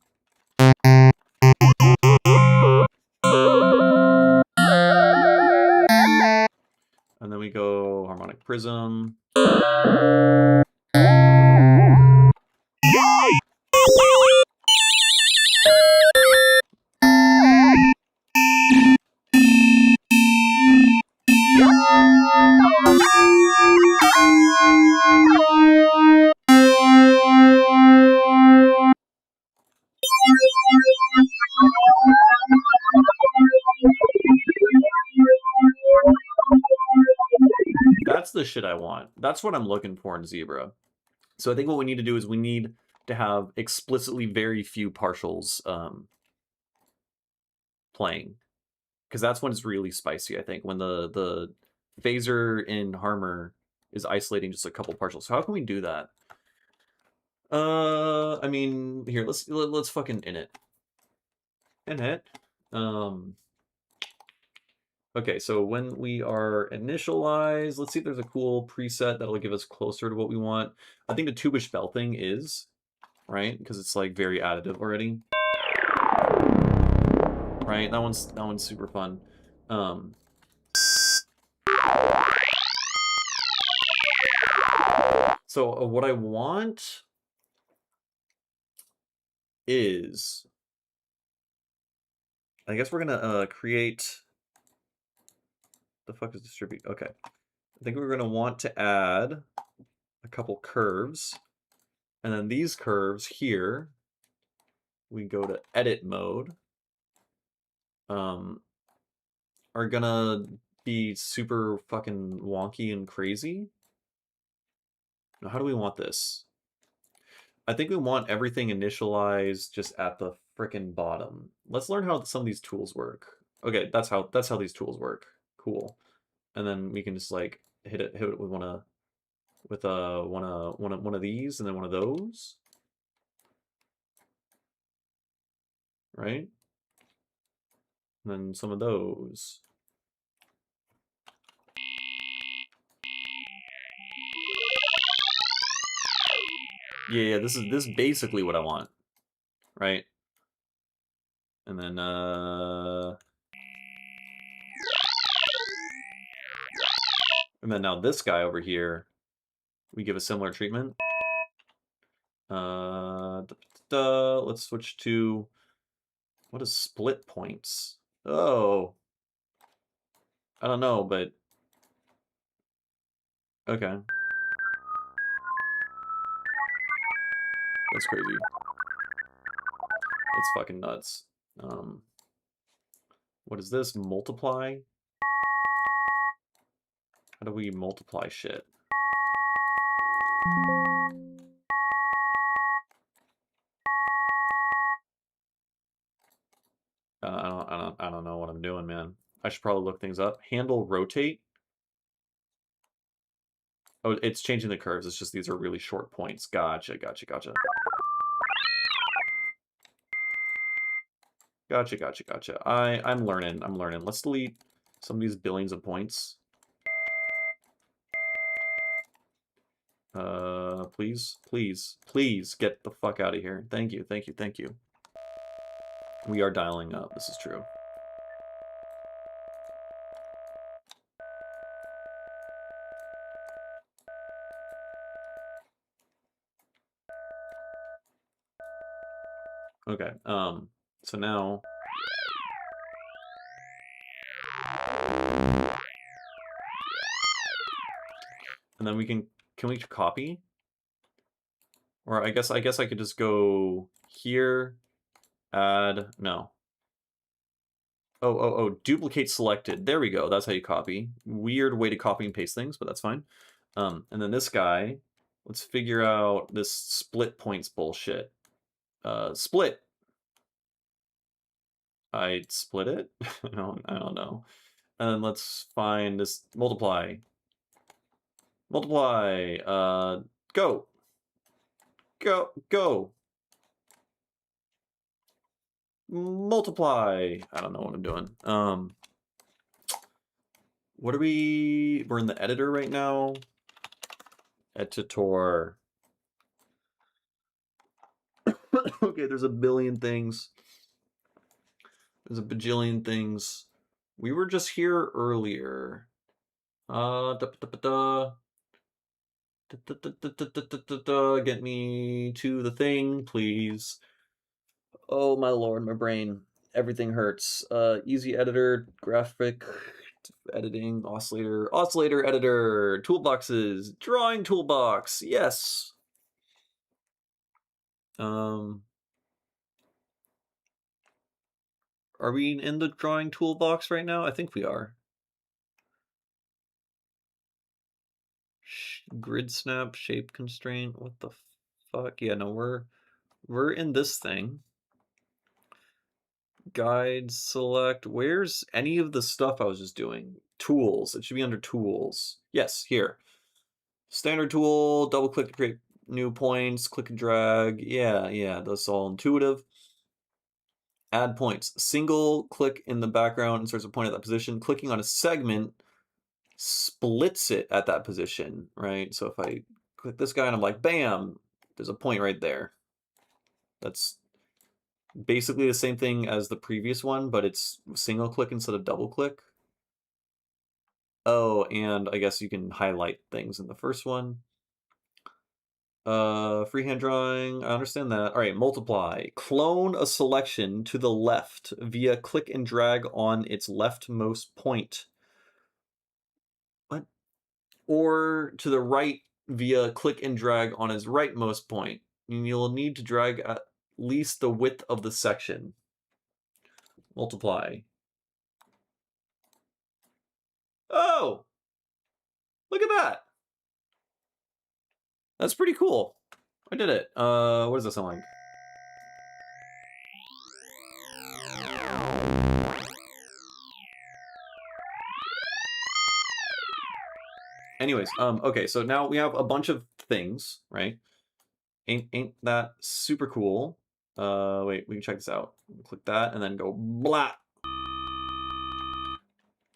And then we go harmonic prism. That's the shit I want. That's what I'm looking for in Zebra. So I think what we need to do is we need to have explicitly very few partials playing. Because that's when it's really spicy, I think. When the phaser in Harmer is isolating just a couple partials. So how can we do that? I mean, here, let's fucking init. Okay, so when we are initialized, let's see if there's a cool preset that'll give us closer to what we want. I think the tubish bell thing is, right? Because it's like very additive already. Right, that one's super fun. So what I want is, I guess we're gonna create. The fuck is distribute? Okay, I think we're gonna want to add a couple curves. And then these curves here, we go to edit mode, are gonna be super fucking wonky and crazy. Now, how do we want this? I think we want everything initialized just at the frickin' bottom. Let's learn how some of these tools work. Okay, that's how these tools work. Cool. And then we can just like hit it with one of these and then one of those. Right? And then some of those. Yeah, this is basically what I want. Right? And then now this guy over here, we give a similar treatment. Let's switch to, what is split points? Oh, I don't know, but okay. That's crazy. It's fucking nuts. What is this? Multiply? How do we multiply shit? I don't know what I'm doing, man. I should probably look things up. Handle rotate. Oh, it's changing the curves. It's just these are really short points. Gotcha. Gotcha. I'm learning. Let's delete some of these billions of points. Please get the fuck out of here. Thank you. We are dialing up. This is true. Okay. So now and then we can we copy? Or I guess I could just go here, add, no. Oh, duplicate selected. There we go. That's how you copy. Weird way to copy and paste things, but that's fine. And then this guy, let's figure out this split points bullshit. Split. I split it? I don't know. And then let's find this multiply. Multiply. Go. Multiply. I don't know what I'm doing. What are we? We're in the editor right now. Editor. Okay, there's a billion things. There's a bajillion things. We were just here earlier. Get me to the thing, please. Oh my lord, my brain. Everything hurts. Easy editor, graphic editing, oscillator editor, toolboxes, drawing toolbox. Yes. Are we in the drawing toolbox right now? I think we are. Grid snap, shape constraint. What the fuck? Yeah, no, we're in this thing. Guide select. Where's any of the stuff I was just doing? Tools. It should be under tools. Yes, here. Standard tool, double click to create new points, click and drag. Yeah, that's all intuitive. Add points. Single click in the background inserts a point at that position. Clicking on a segment splits it at that position, right? So if I click this guy and I'm like, bam, there's a point right there. That's basically the same thing as the previous one, but it's single click instead of double click. Oh, and I guess you can highlight things in the first one. Freehand drawing, I understand that. All right, multiply. Clone a selection to the left via click and drag on its leftmost point. What? Or to the right via click and drag on his rightmost point. And you'll need to drag at least the width of the section. Multiply. Oh! Look at that! That's pretty cool. I did it. What does that sound like? Anyways, okay, so now we have a bunch of things, right? Ain't that super cool? Wait, we can check this out. Click that and then go blah.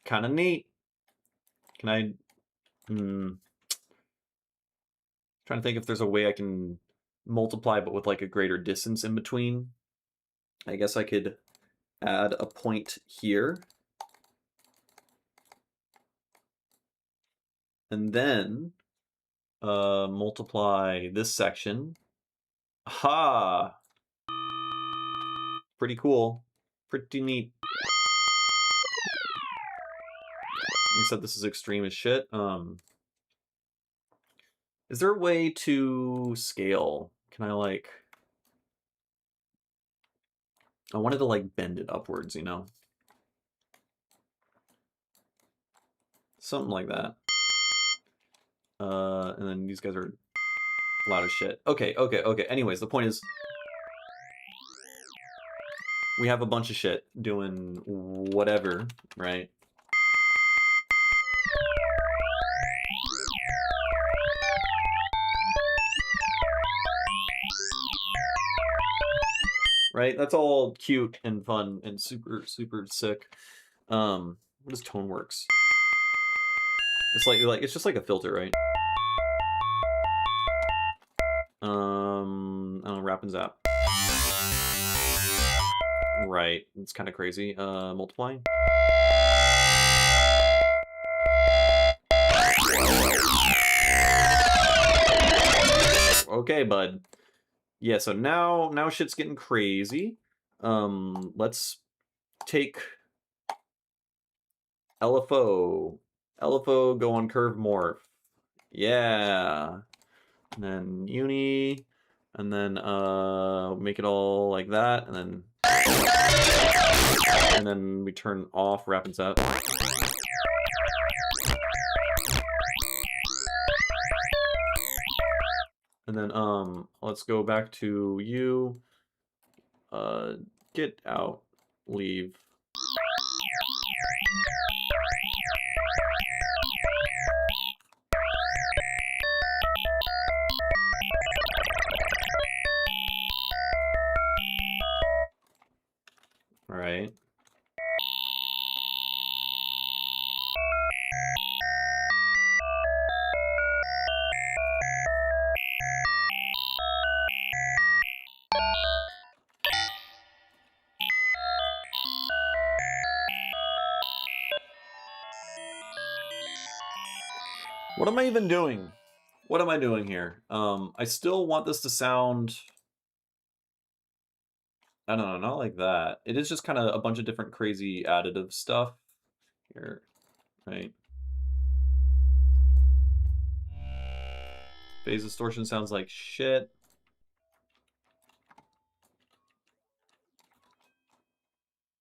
Kind of neat. Can I? Trying to think if there's a way I can multiply, but with like a greater distance in between. I guess I could add a point here. And then multiply this section. Aha! Pretty cool. Pretty neat. Except this is extreme as shit. Is there a way to scale? Can I like... I wanted to like bend it upwards, you know? Something like that. And then these guys are loud as shit. Okay. Anyways, the point is we have a bunch of shit doing whatever, right? Right? That's all cute and fun and super, super sick. What does tone works? It's like it's just like a filter, right? I don't know, wrap and zap. Right. It's kind of crazy. Multiplying. Okay, bud. Yeah, so now shit's getting crazy. Let's take LFO. LFO, go on curve morph. Yeah. And then uni, and then make it all like that, and then we turn off wrap and zap. And then let's go back to you. Get out, leave. All right. What am I even doing? What am I doing here? I still want this to sound... I don't know, not like that. It is just kind of a bunch of different crazy additive stuff here, right? Phase distortion sounds like shit.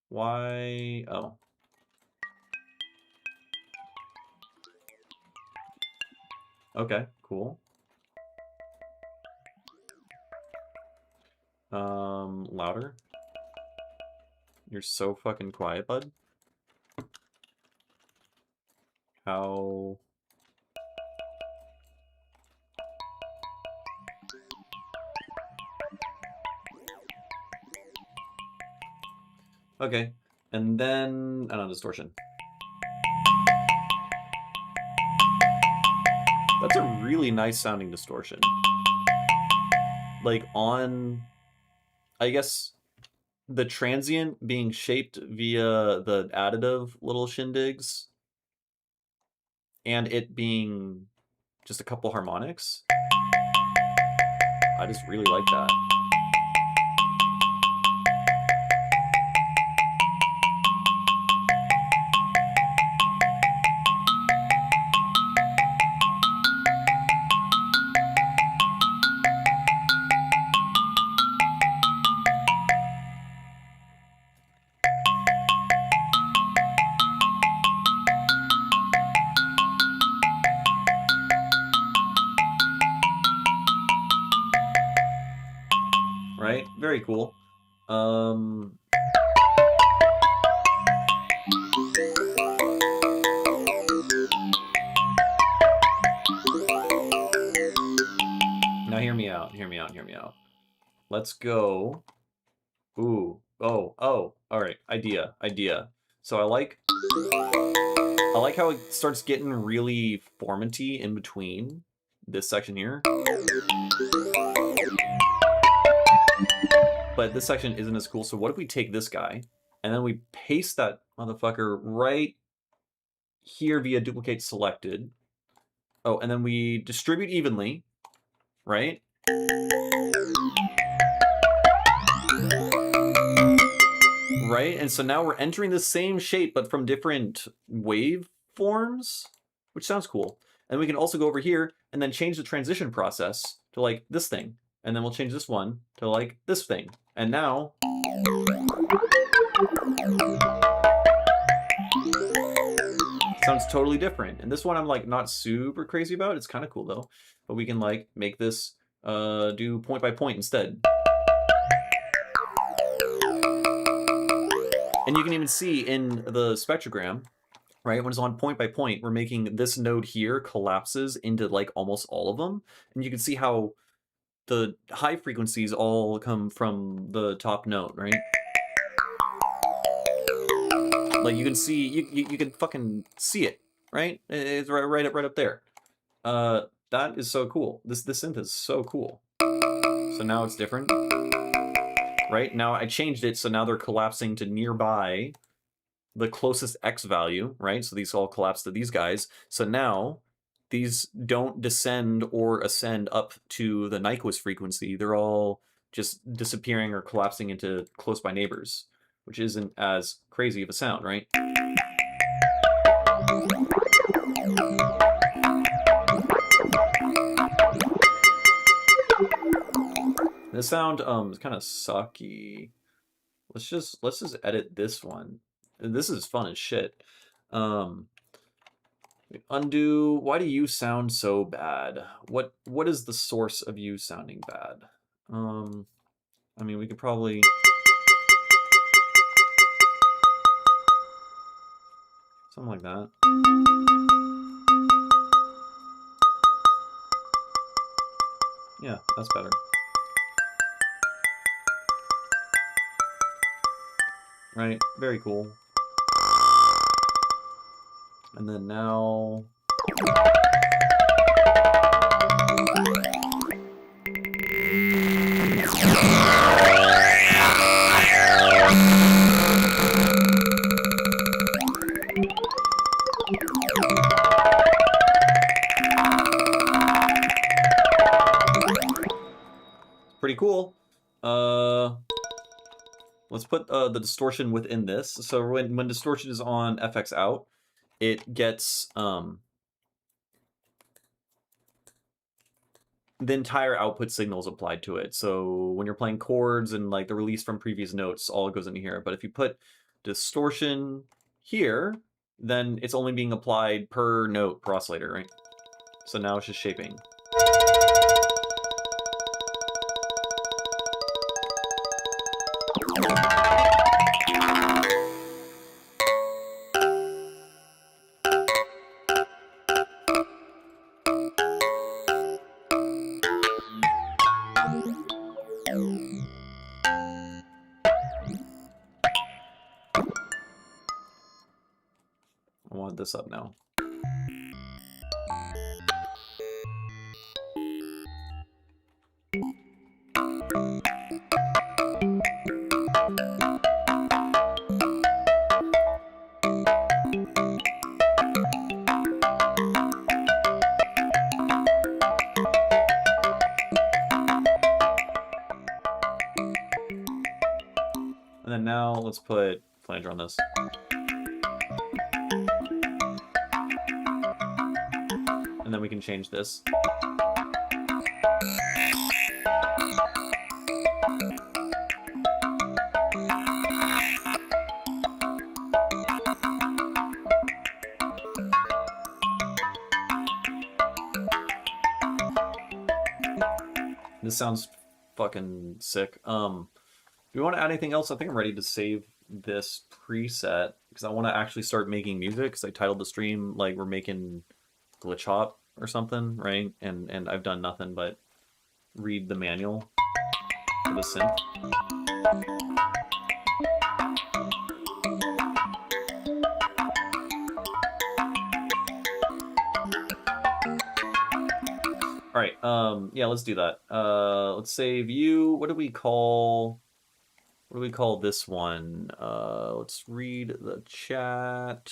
Why? Oh. Okay, cool. Louder. You're so fucking quiet, bud. How? Okay, and then, I don't know, distortion. That's a really nice sounding distortion. Like on, I guess, the transient being shaped via the additive little shindigs and it being just a couple harmonics. I just really like that. very cool. Now hear me out, hear me out, hear me out. Let's go. Ooh, oh, all right, idea. So I like how it starts getting really formaty in between this section here. But this section isn't as cool, so what if we take this guy, and then we paste that motherfucker right here via duplicate selected. Oh, and then we distribute evenly, right? Right, and so now we're entering the same shape, but from different waveforms, which sounds cool. And we can also go over here and then change the transition process to like this thing. And then we'll change this one to like this thing. And now... sounds totally different. And this one I'm like not super crazy about. It's kind of cool though. But we can like make this do point by point instead. And you can even see in the spectrogram, right, when it's on point by point, we're making this node here collapses into like almost all of them. And you can see how the high frequencies all come from the top note, right? Like you can see, you can fucking see it, right? It's right up there. That is so cool. This synth is so cool. So now it's different. Right, now I changed it, so now they're collapsing to nearby the closest X value, right? So these all collapse to these guys. So now these don't descend or ascend up to the Nyquist frequency. They're all just disappearing or collapsing into close by neighbors, which isn't as crazy of a sound, right? This sound is kind of sucky. Let's just edit this one. This is fun as shit. Undo. Why do you sound so bad? What is the source of you sounding bad? I mean, we could probably... something like that. Yeah, that's better. Right, very cool. And then now... pretty cool. Let's put the distortion within this. So when distortion is on FX out, it gets the entire output signal is applied to it. So when you're playing chords and like the release from previous notes, all goes into here. But if you put distortion here, then it's only being applied per note per oscillator, right? So now it's just shaping. I want this up now. And then now let's put flanger on this. And then we can change this. This sounds fucking sick. Do we want to add anything else? I think I'm ready to save this preset because I want to actually start making music because I titled the stream like we're making glitch hop or something, right? And I've done nothing but read the manual for the synth. All right, yeah, let's do that. Let's save you. What do we call this one? Let's read the chat.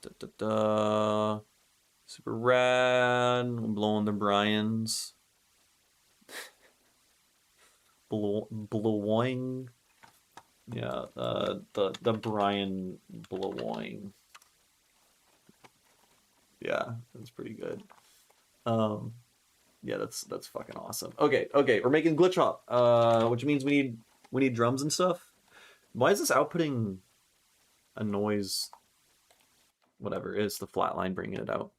Da, da, da. Super rad. Blowing the Bryans. Blowing. Yeah, the Brian blowing. Yeah, that's pretty good. Yeah, that's fucking awesome. Okay, we're making glitch hop, which means we need drums and stuff. Why is this outputting a noise? Whatever, it's the flat line bringing it out.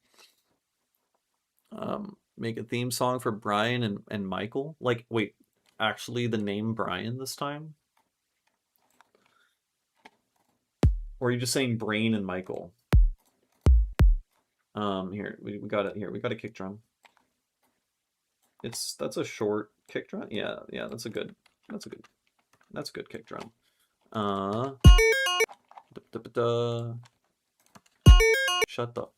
Make a theme song for Brian and Michael. Like, wait, actually the name Brian this time? Or are you just saying Brain and Michael? Here, we got it. Here, we got a kick drum. That's a short kick drum. Yeah, that's a good kick drum. Shut the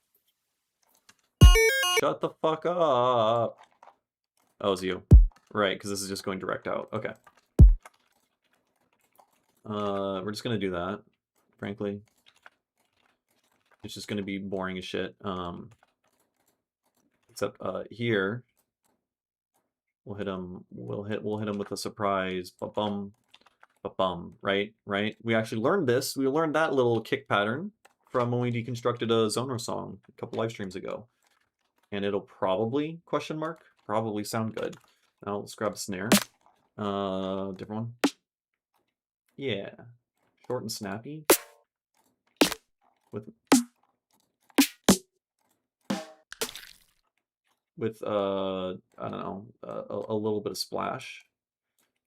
fuck up. Oh, it's you. Right, because this is just going direct out. Okay. We're just gonna do that, frankly. It's just gonna be boring as shit. Except here we'll hit him with a surprise. Ba-bum. Ba-bum. Right? We actually learned this. We learned that little kick pattern from when we deconstructed a Zoner song a couple live streams ago. And it'll probably, probably sound good. Now let's grab a snare. Different one. Yeah. Short and snappy. With I don't know, a little bit of splash.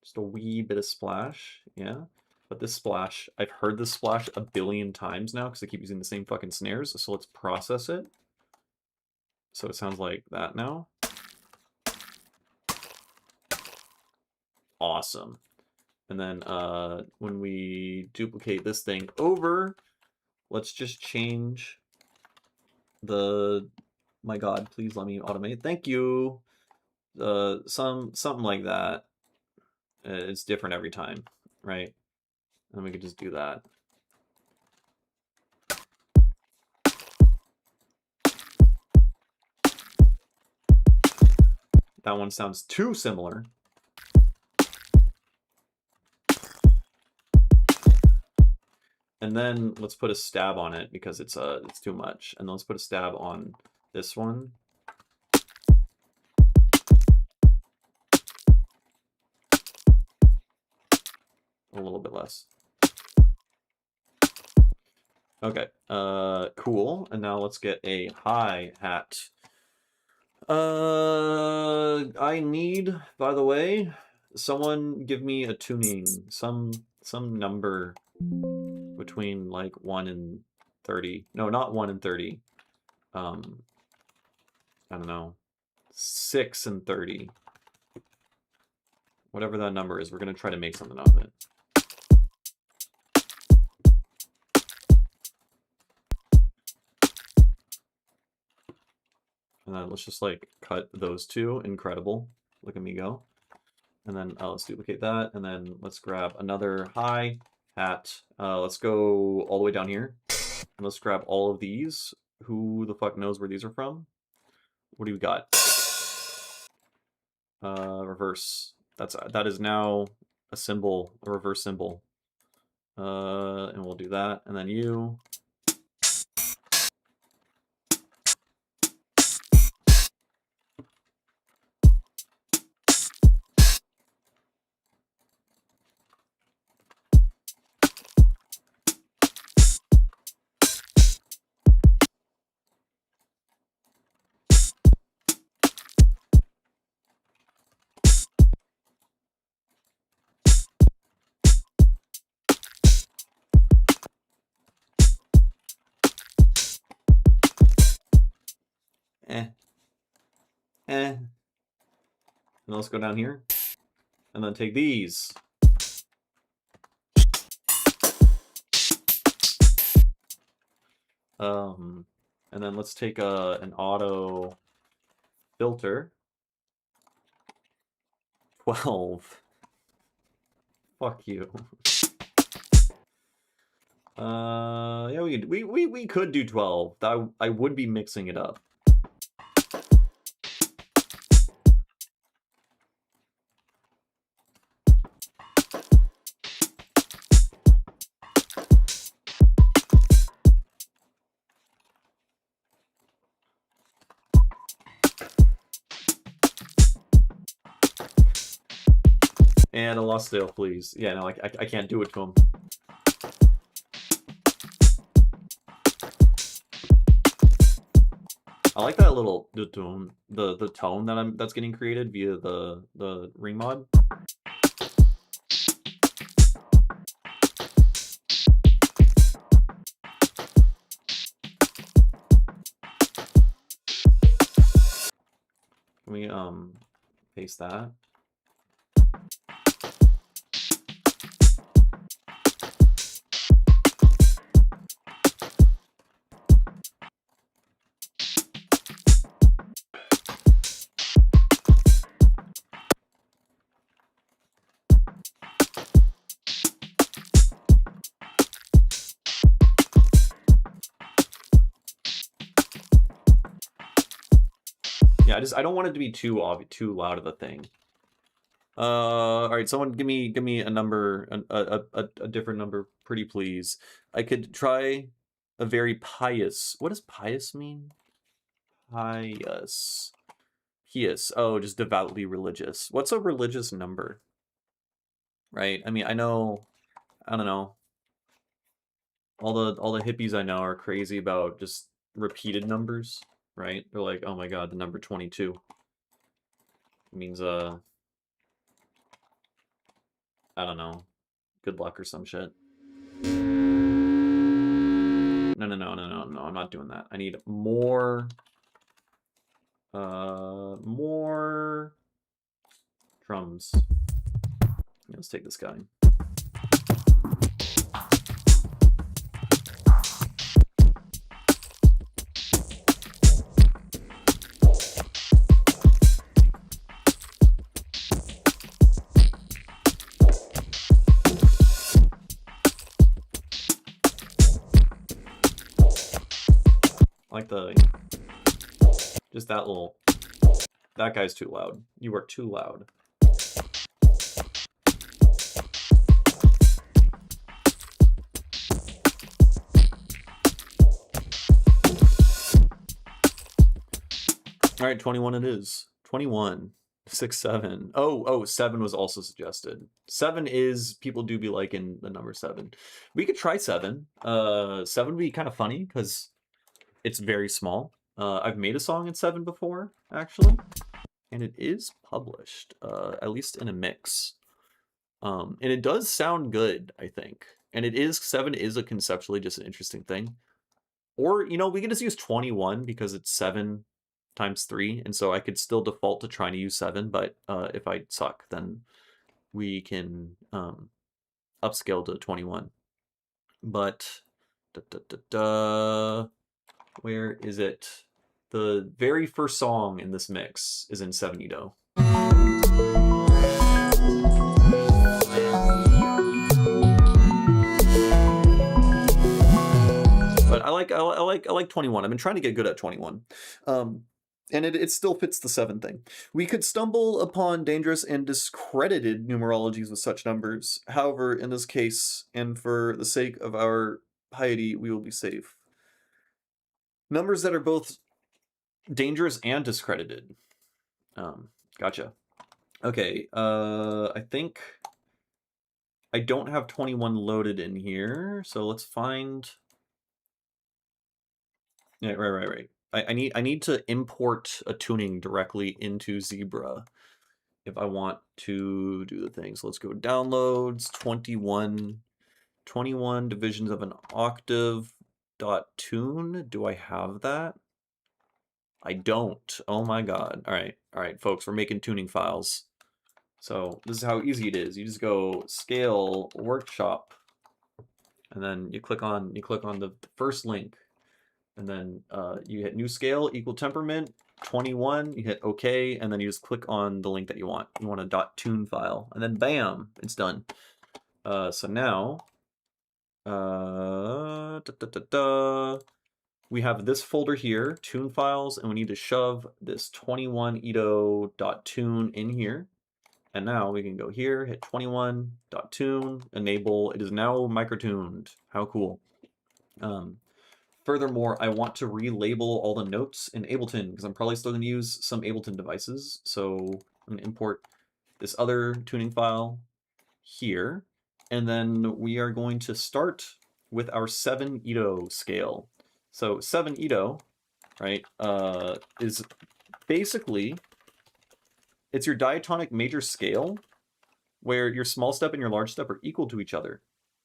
Just a wee bit of splash, yeah. But this splash, I've heard this splash a billion times now because I keep using the same fucking snares, so let's process it. So it sounds like that now. Awesome. And then when we duplicate this thing over, let's just change the, my God, please let me automate. Thank you. Something like that. It's different every time, right? And we could just do that. That one sounds too similar. And then let's put a stab on it because it's too much. And then let's put a stab on this one. A little bit less. Okay, cool. And now let's get a hi-hat. I need, by the way, someone give me a tuning, some number between like 1 and 30. No, not 1 and 30. I don't know. 6 and 30. Whatever that number is, we're gonna try to make something out of it. And then let's just like cut those two. Incredible. Look at me go. And then let's duplicate that. And then let's grab another hi-hat. Let's go all the way down here. And let's grab all of these. Who the fuck knows where these are from? What do we got? Reverse. That is now a symbol, a reverse symbol. And we'll do that. And then you. And let's go down here. And then take these. And then let's take an auto filter. 12. Fuck you. Yeah, we could do 12. I would be mixing it up. And a lost sale, please. Yeah, no, I can't do it to him. I like that little the tone that's getting created via the ring mod. Can we paste that? Yeah, I don't want it to be too loud of a thing. All right, someone give me a number, a different number, pretty please. I could try a very pious. What does pious mean? Pious. Pious. Oh, just devoutly religious. What's a religious number? Right? I mean, I don't know. All the hippies I know are crazy about just repeated numbers, right? They're like, oh my god, the number 22 means I don't know, good luck or some shit. No, I'm not doing that. I need more more drums. Yeah, let's take this guy. Like just that guy's too loud. You are too loud. All right, 21 it is. 21. 6, 7. Oh, 7 was also suggested. 7 is, people do be liking the number 7. We could try 7. 7 would be kind of funny because it's very small. I've made a song in 7 before, actually, and it is published, at least in a mix. And it does sound good, I think. And 7 is a conceptually just an interesting thing. Or, we can just use 21 because it's 7 times 3, and so I could still default to trying to use 7, but if I suck, then we can upscale to 21. But where is it? The very first song in this mix is in 7-do. But I like 21. I've been trying to get good at 21. And it still fits the 7 thing. We could stumble upon dangerous and discredited numerologies with such numbers. However, in this case, and for the sake of our piety, we will be safe. Numbers that are both dangerous and discredited. Gotcha. Okay, I think I don't have 21 loaded in here, so let's find... Yeah, right. I need to import a tuning directly into Zebra if I want to do the thing. So let's go downloads, 21 divisions of an octave dot tune. Do I have that? I don't. Oh my god. All right, folks, we're making tuning files. So this is how easy it is. You just go scale workshop, and then you click on the first link, and then you hit new scale equal temperament 21. You hit OK, and then you just click on the link that you want. You want a .tune file, and then bam, it's done. So now, we have this folder here, tune files, and we need to shove this 21edo.tune in here. And now we can go here, hit 21.tune, enable. It is now microtuned. How cool. Furthermore, I want to relabel all the notes in Ableton because I'm probably still going to use some Ableton devices. So I'm going to import this other tuning file here. And then we are going to start with our 7edo scale. So 7edo, right, is basically, it's your diatonic major scale where your small step and your large step are equal to each other,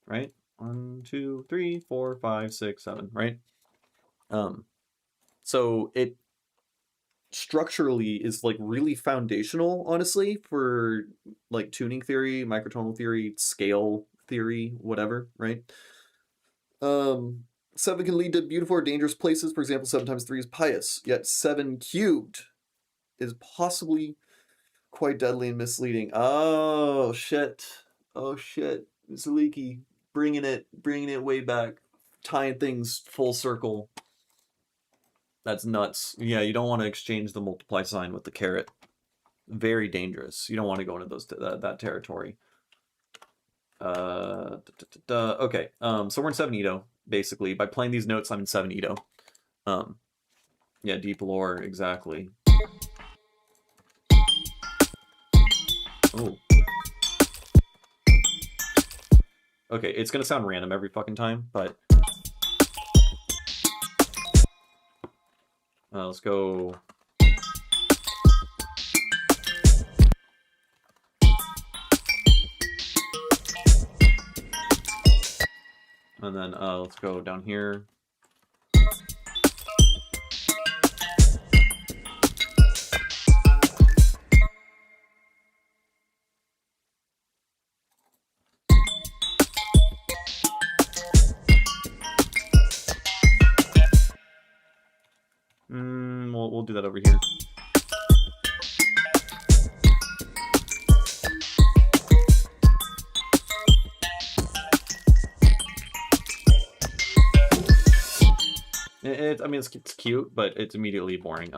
right? 1, 2, 3, 4, 5, 6, 7, right? So it structurally is like really foundational, honestly, for like tuning theory, microtonal theory, scale theory, whatever, right? 7 can lead to beautiful or dangerous places. For example, 7 times 3 is pious, yet 7 cubed is possibly quite deadly and misleading. Oh shit. Oh shit. It's leaky. Bringing it way back. Tying things full circle. That's nuts. Yeah, you don't want to exchange the multiply sign with the caret. Very dangerous. You don't want to go into that territory. Okay. So we're in 7edo, basically. By playing these notes, I'm in 7edo. Yeah, deep lore, exactly. Oh. Okay, it's gonna sound random every fucking time, but let's go. And then let's go down here. We'll do that over here. I mean, it's cute, but it's immediately boring.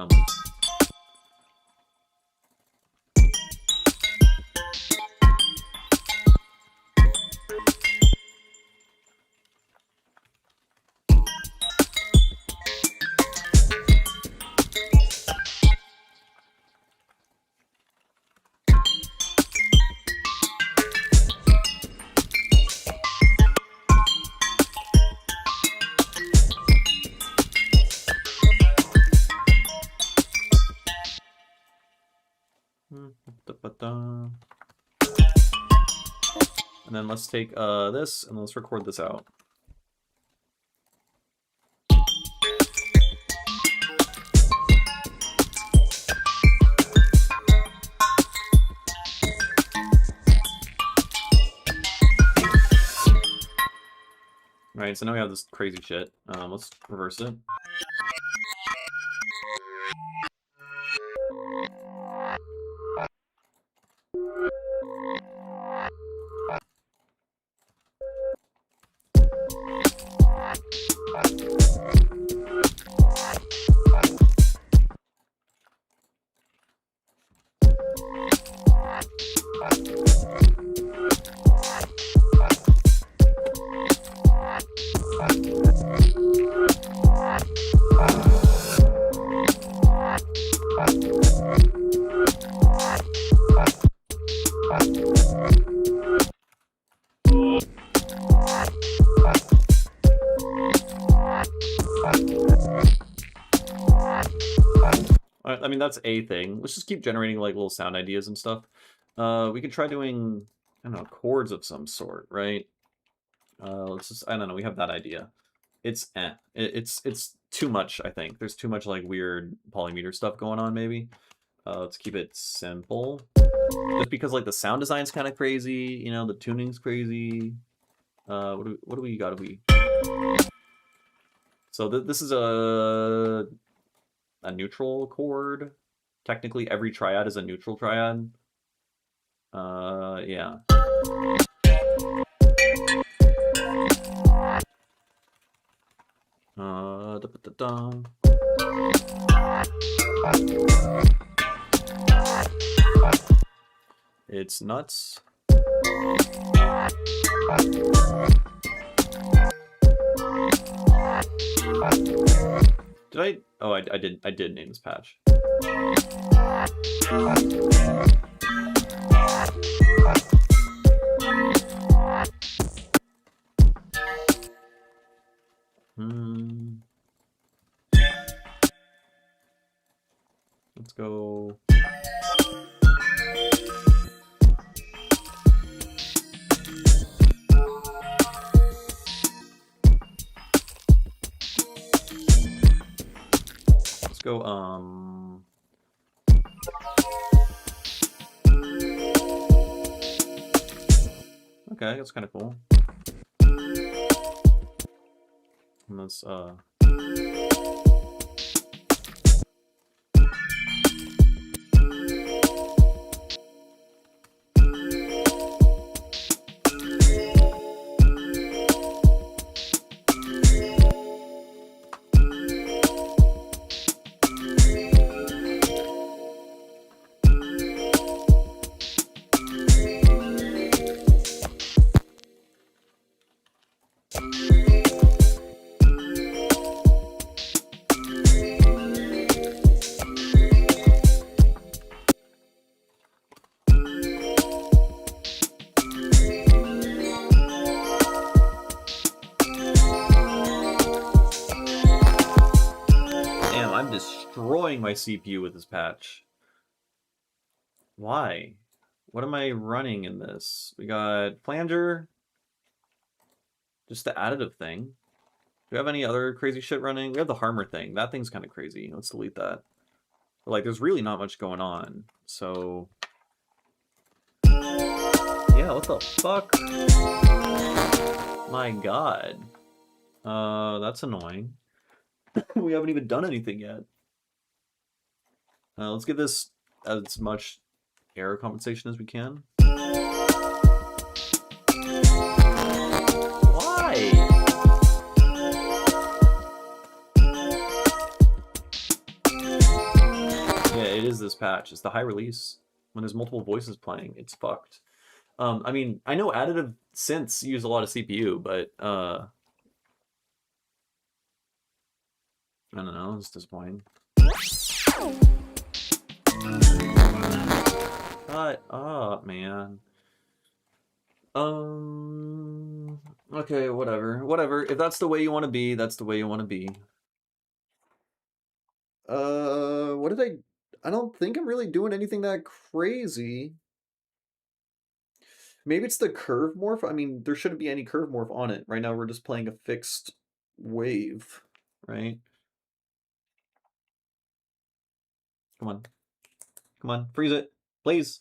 And then let's take this and let's record this out. Right, so now we have this crazy shit. Let's reverse it. I mean, that's a thing. Let's just keep generating like little sound ideas and stuff. We could try doing, I don't know, chords of some sort, right? Let's just, I don't know, we have that idea. It's too much, I think. There's too much like weird polymeter stuff going on, maybe. Let's keep it simple. Just because like the sound design's kind of crazy, you know, the tuning's crazy. What do we got? So this is a neutral chord. Technically, every triad is a neutral triad. Yeah. Da, da, da, It's nuts. Did I? Oh, I did. I did name this patch. Let's go. Let's go. Okay, that's kind of cool. And let's destroying my CPU with this patch. Why? What am I running in this? We got flanger. Just the additive thing. Do we have any other crazy shit running? We have the harmer thing. That thing's kind of crazy. Let's delete that. But like, there's really not much going on. So... yeah, what the fuck? My god. That's annoying. We haven't even done anything yet. Let's give this as much error compensation as we can. Why? Yeah, it is this patch. It's the high release. When there's multiple voices playing, it's fucked. I mean, I know additive synths use a lot of CPU, but I don't know, it's disappointing. Shut up, man. Okay, whatever. Whatever. If that's the way you want to be, that's the way you want to be. What did I don't think I'm really doing anything that crazy. Maybe it's the curve morph. I mean, there shouldn't be any curve morph on it. Right now we're just playing a fixed wave, right? Come on. Come on, freeze it, please.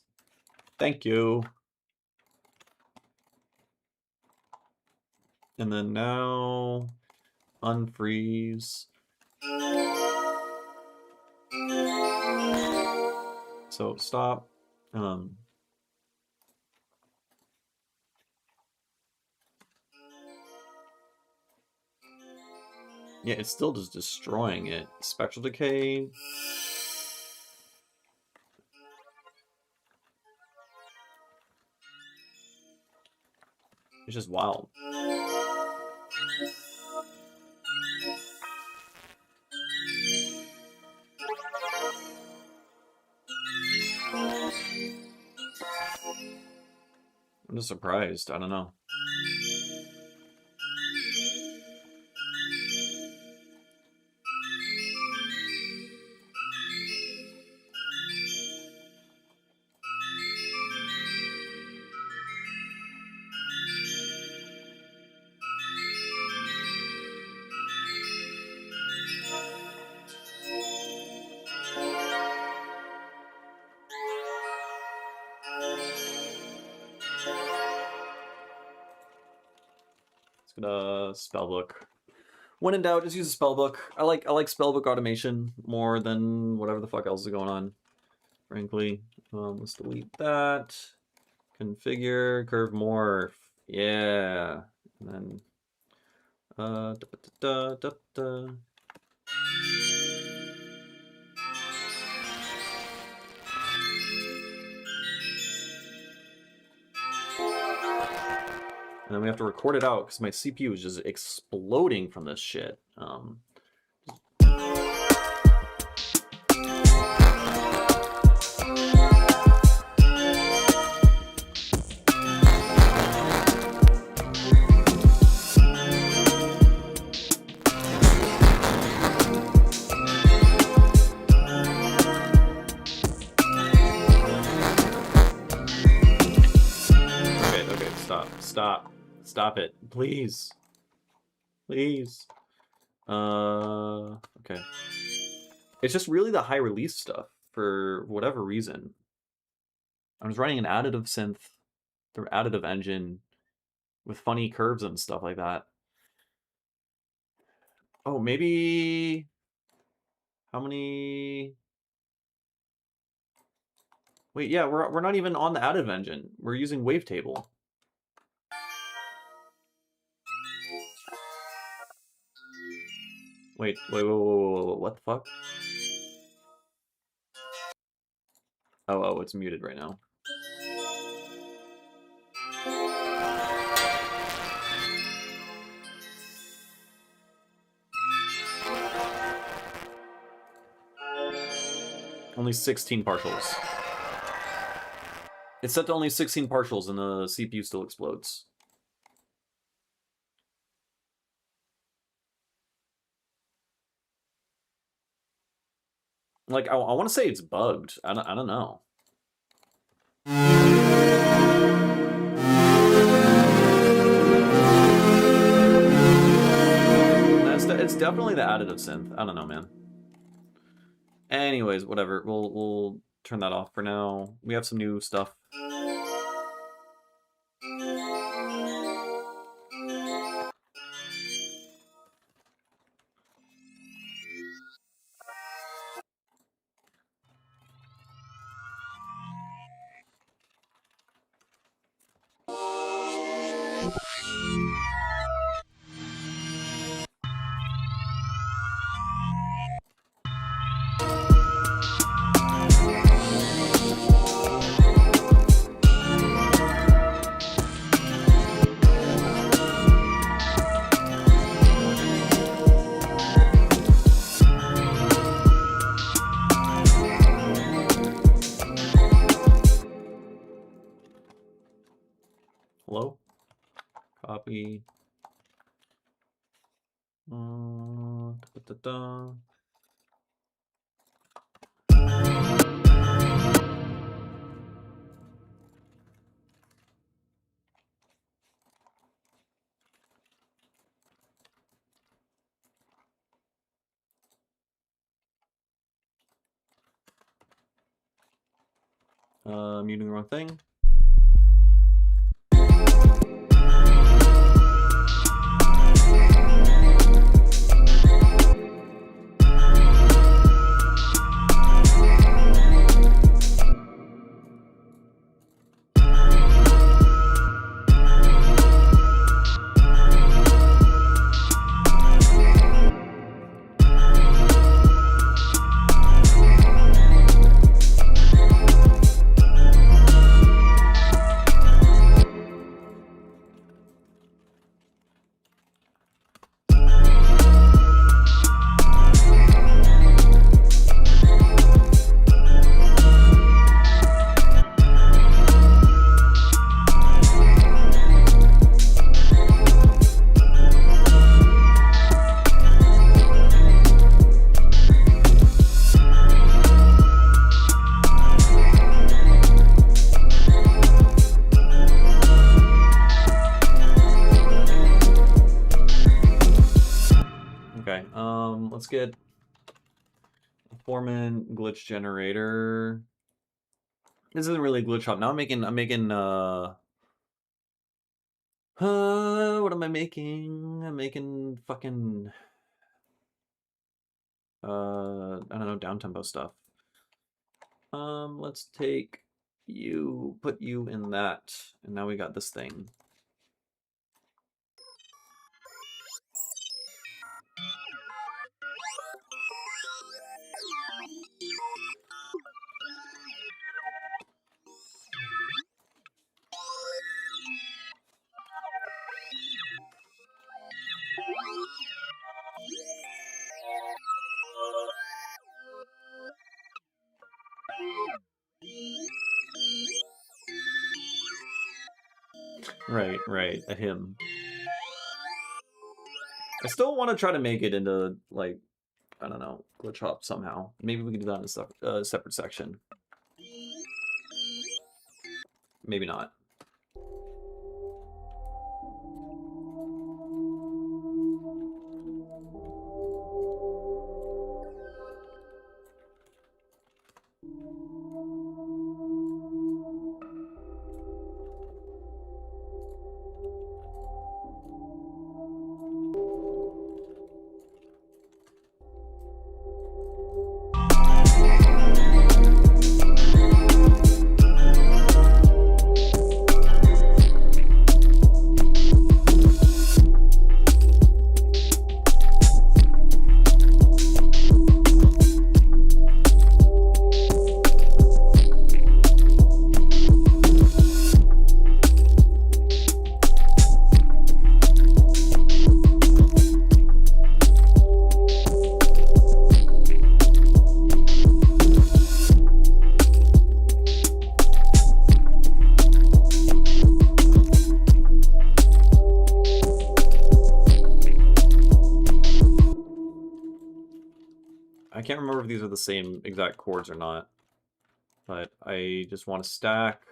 Thank you. And then now, unfreeze. So stop. Yeah, it's still just destroying it. Spectral decay. It's just wild. I'm just surprised. I don't know. Spellbook. When in doubt, just use a spellbook. I like spellbook automation more than whatever the fuck else is going on. Frankly, let's delete that. Configure curve morph. Yeah, and then da, da, da, da. And then we have to record it out because my CPU is just exploding from this shit. Okay, stop it, please. Please. Okay. It's just really the high release stuff for whatever reason. I was running an additive synth through additive engine with funny curves and stuff like that. Oh, maybe how many? Wait, yeah, we're not even on the additive engine. We're using wavetable. Wait, what the fuck? Oh, it's muted right now. Only 16 partials. It's set to only 16 partials and the CPU still explodes. Like, I want to say it's bugged. I don't know. It's definitely the additive synth. I don't know, man. Anyways, whatever. We'll turn that off for now. We have some new stuff. Hello? Copy. Da, da, da. Muting the wrong thing. Okay, let's get a Foreman glitch generator. This isn't really a glitch hop. Now I'm making What am I making? I'm making fucking I don't know, down tempo stuff. Let's take you, put you in that, and now we got this thing. Right, a hymn. I still want to try to make it into, like, I don't know, glitch hop somehow. Maybe we can do that in a separate section. Maybe not. I can't remember if these are the same exact chords or not, but I just want to stack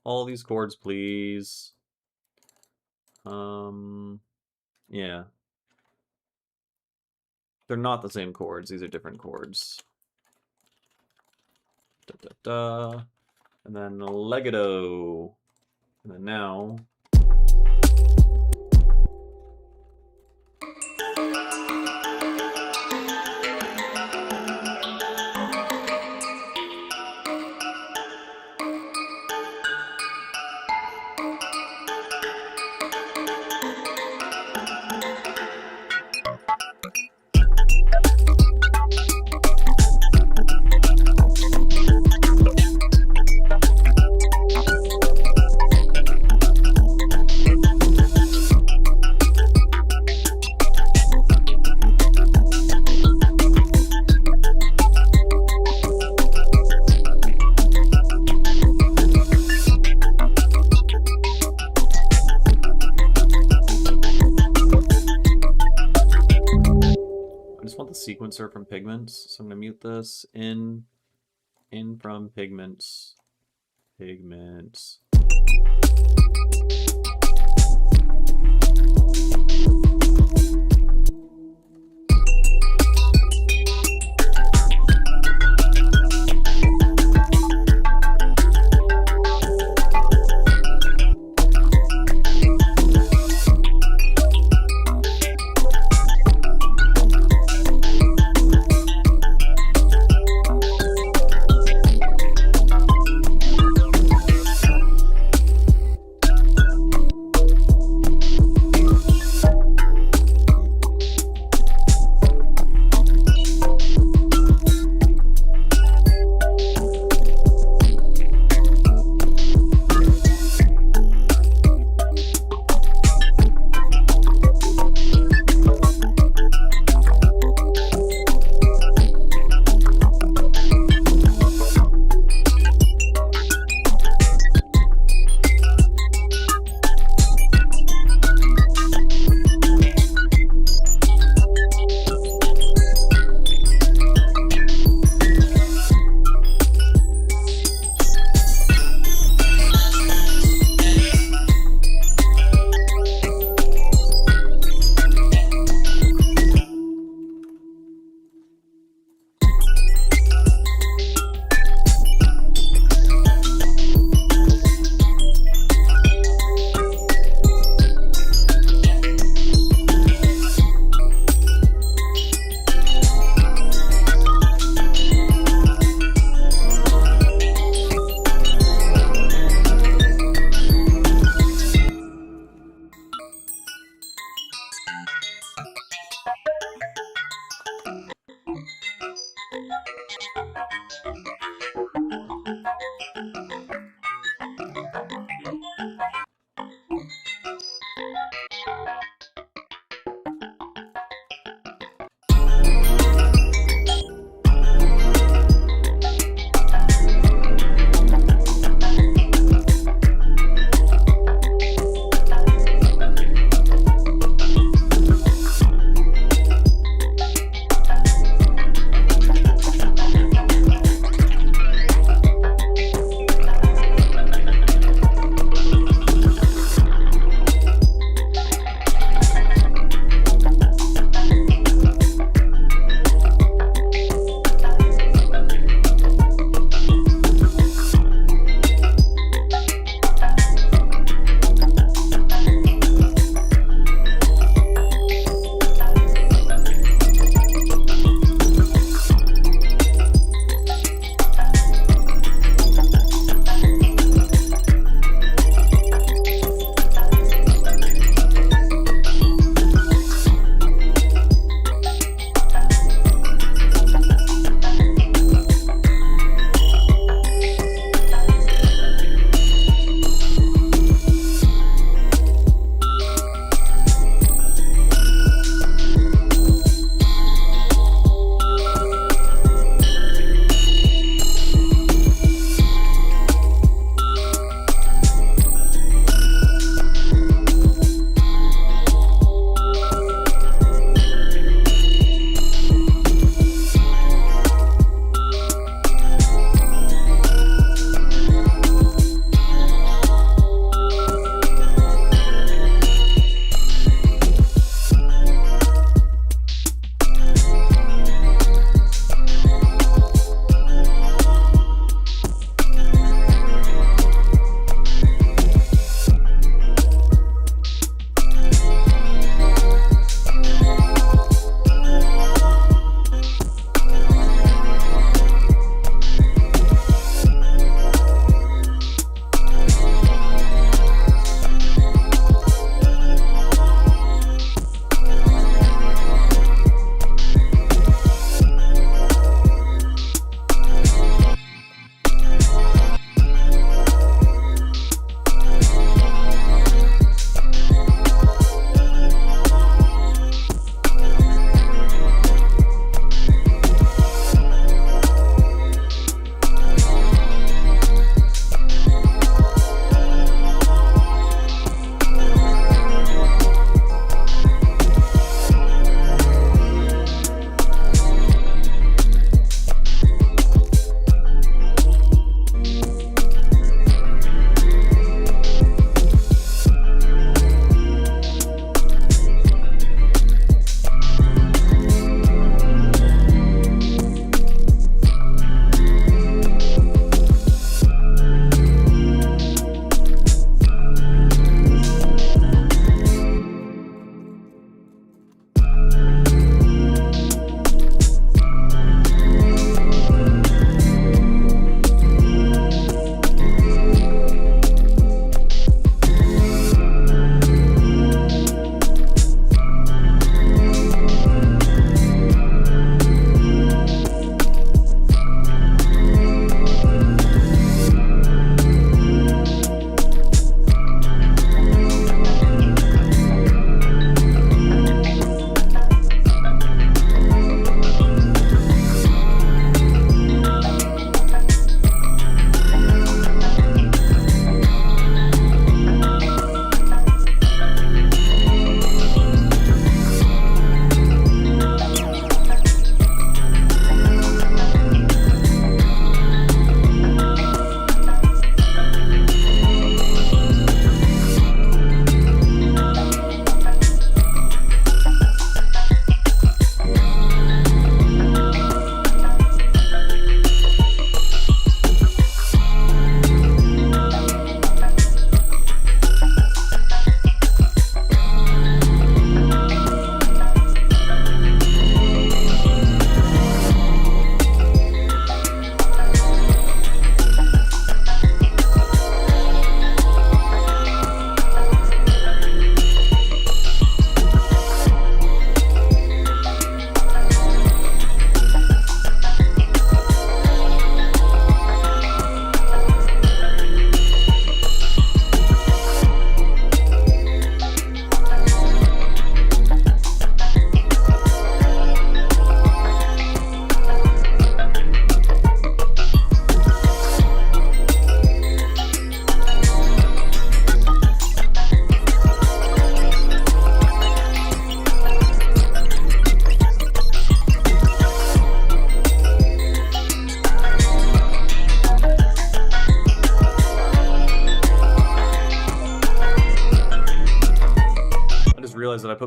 all these chords, please. Yeah. They're not the same chords, these are different chords. Da, da, da. And then legato. And then now... sequencer from pigments, so I'm gonna mute this. In from pigments.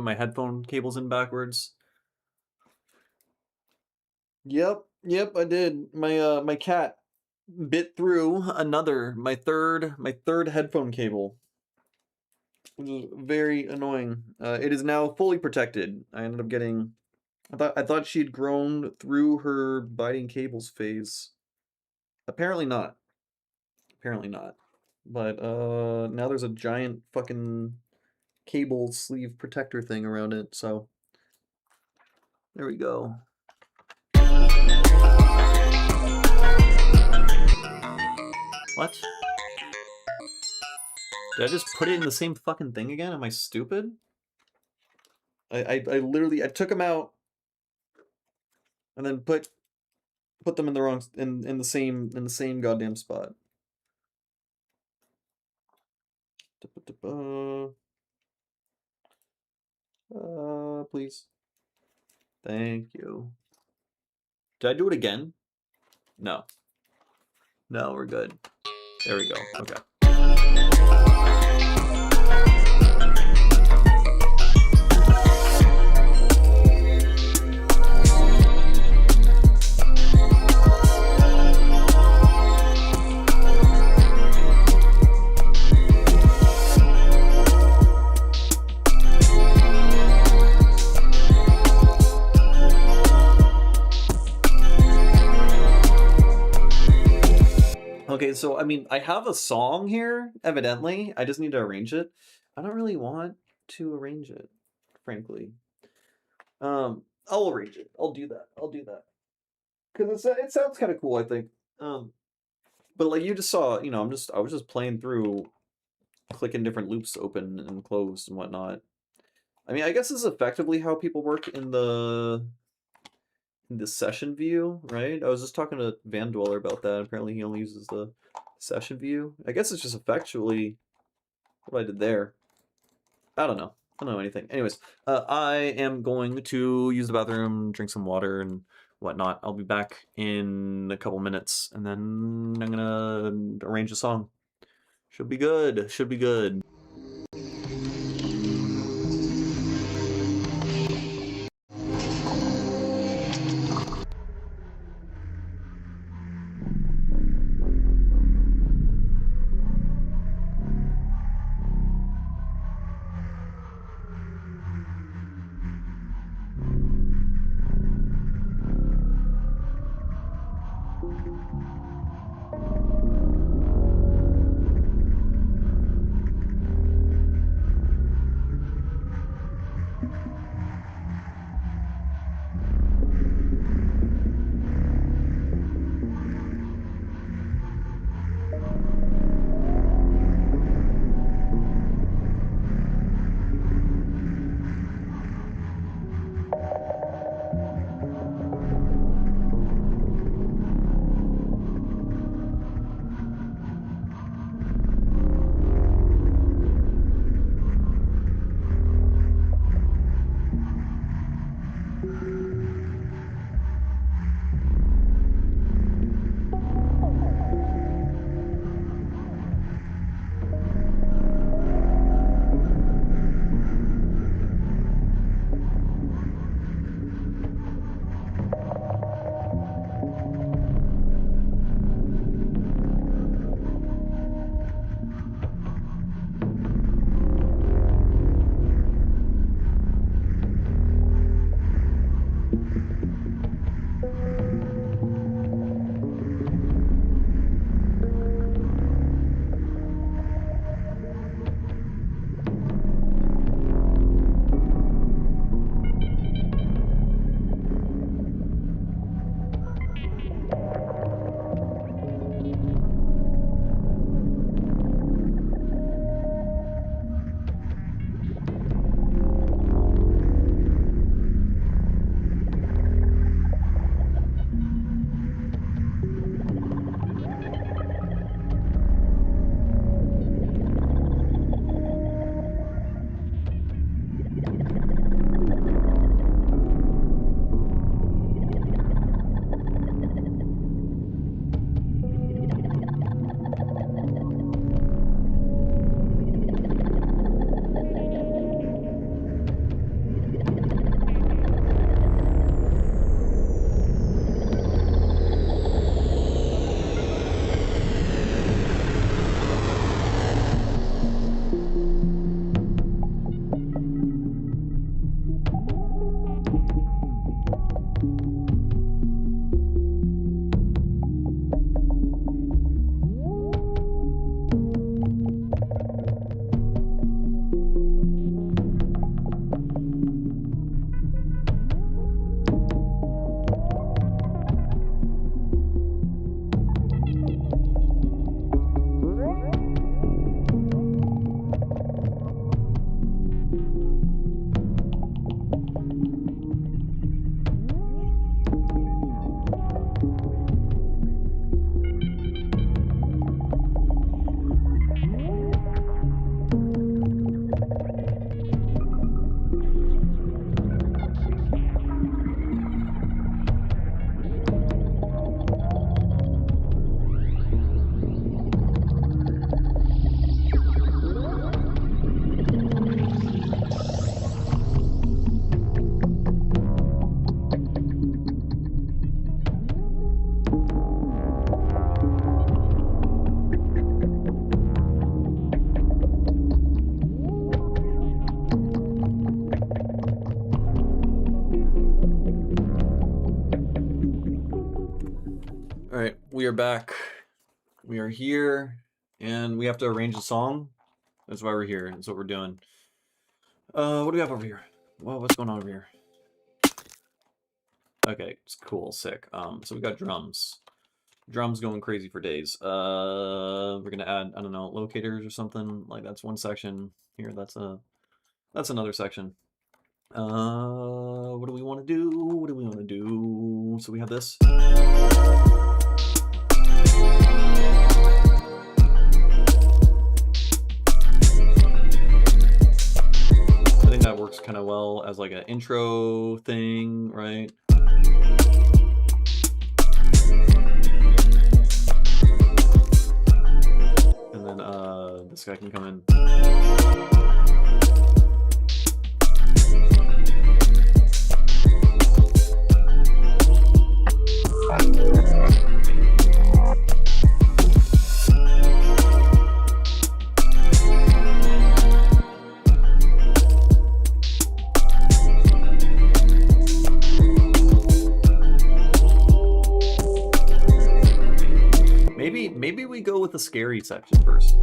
my headphone cables in backwards. Yep, I did. My cat bit through my third headphone cable, which is very annoying. It is now fully protected. I ended up getting. I thought she'd grown through her biting cables phase. Apparently not. Apparently not. But now there's a giant fucking cable sleeve protector thing around it. So there we go. What? Did I just put it in the same fucking thing again? Am I stupid? I literally took them out and then put them in the wrong in the same goddamn spot. Please. Thank you. Did I do it again? No. No, we're good. There we go. Okay. Okay, so I mean, I have a song here, evidently. I just need to arrange it. I don't really want to arrange it, frankly. I'll arrange it. I'll do that. Because it sounds kind of cool, I think. But like you just saw, I was just playing through, clicking different loops open and closed and whatnot. I mean, I guess this is effectively how people work in the session view, right? I was just talking to Van Dweller about that. Apparently he only uses the session view. I guess it's just effectually what I did there. I don't know. I don't know anything. Anyways, I am going to use the bathroom, drink some water and whatnot. I'll be back in a couple minutes, and then I'm gonna arrange a song. Should be good. Should be good. All right, we are back. We are here, and we have to arrange a song. That's why we're here. That's what we're doing. What do we have over here? Well, what's going on over here? Okay, it's cool, sick. So we got drums. Drums going crazy for days. We're gonna add, I don't know, locators or something. Like that's one section. Here, that's another section. What do we want to do? What do we want to do? So we have this. I think that works kind of well as like an intro thing, right? And then this guy can come in. Maybe we go with the scary section first.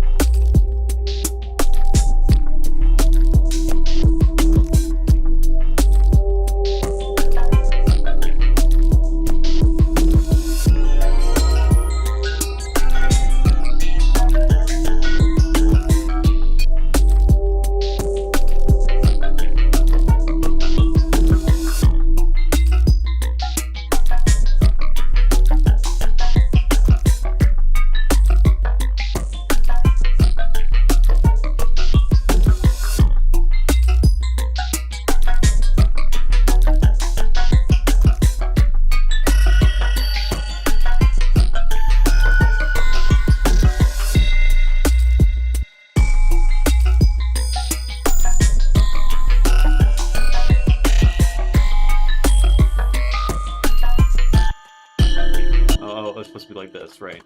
Oh, it's supposed to be like this, right?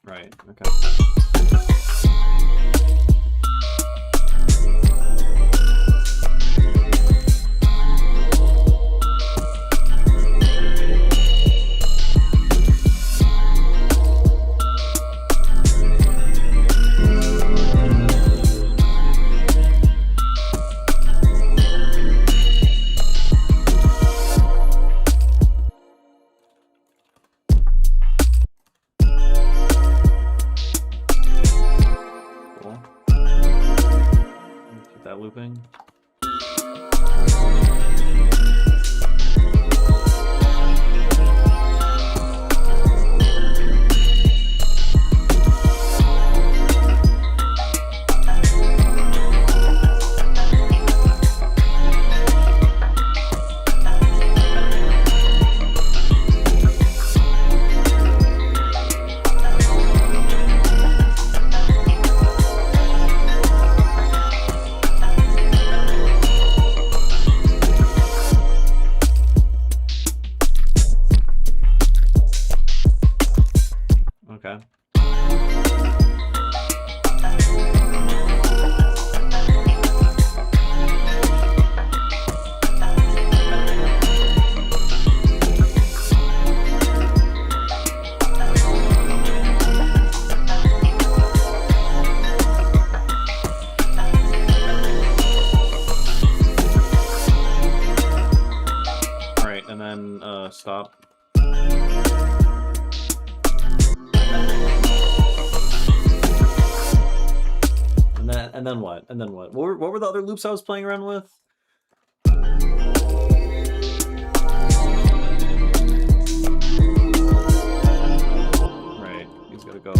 Right, okay. Keep that looping. stop. And then what? And then what? What were the other loops I was playing around with? Right, he's gotta go.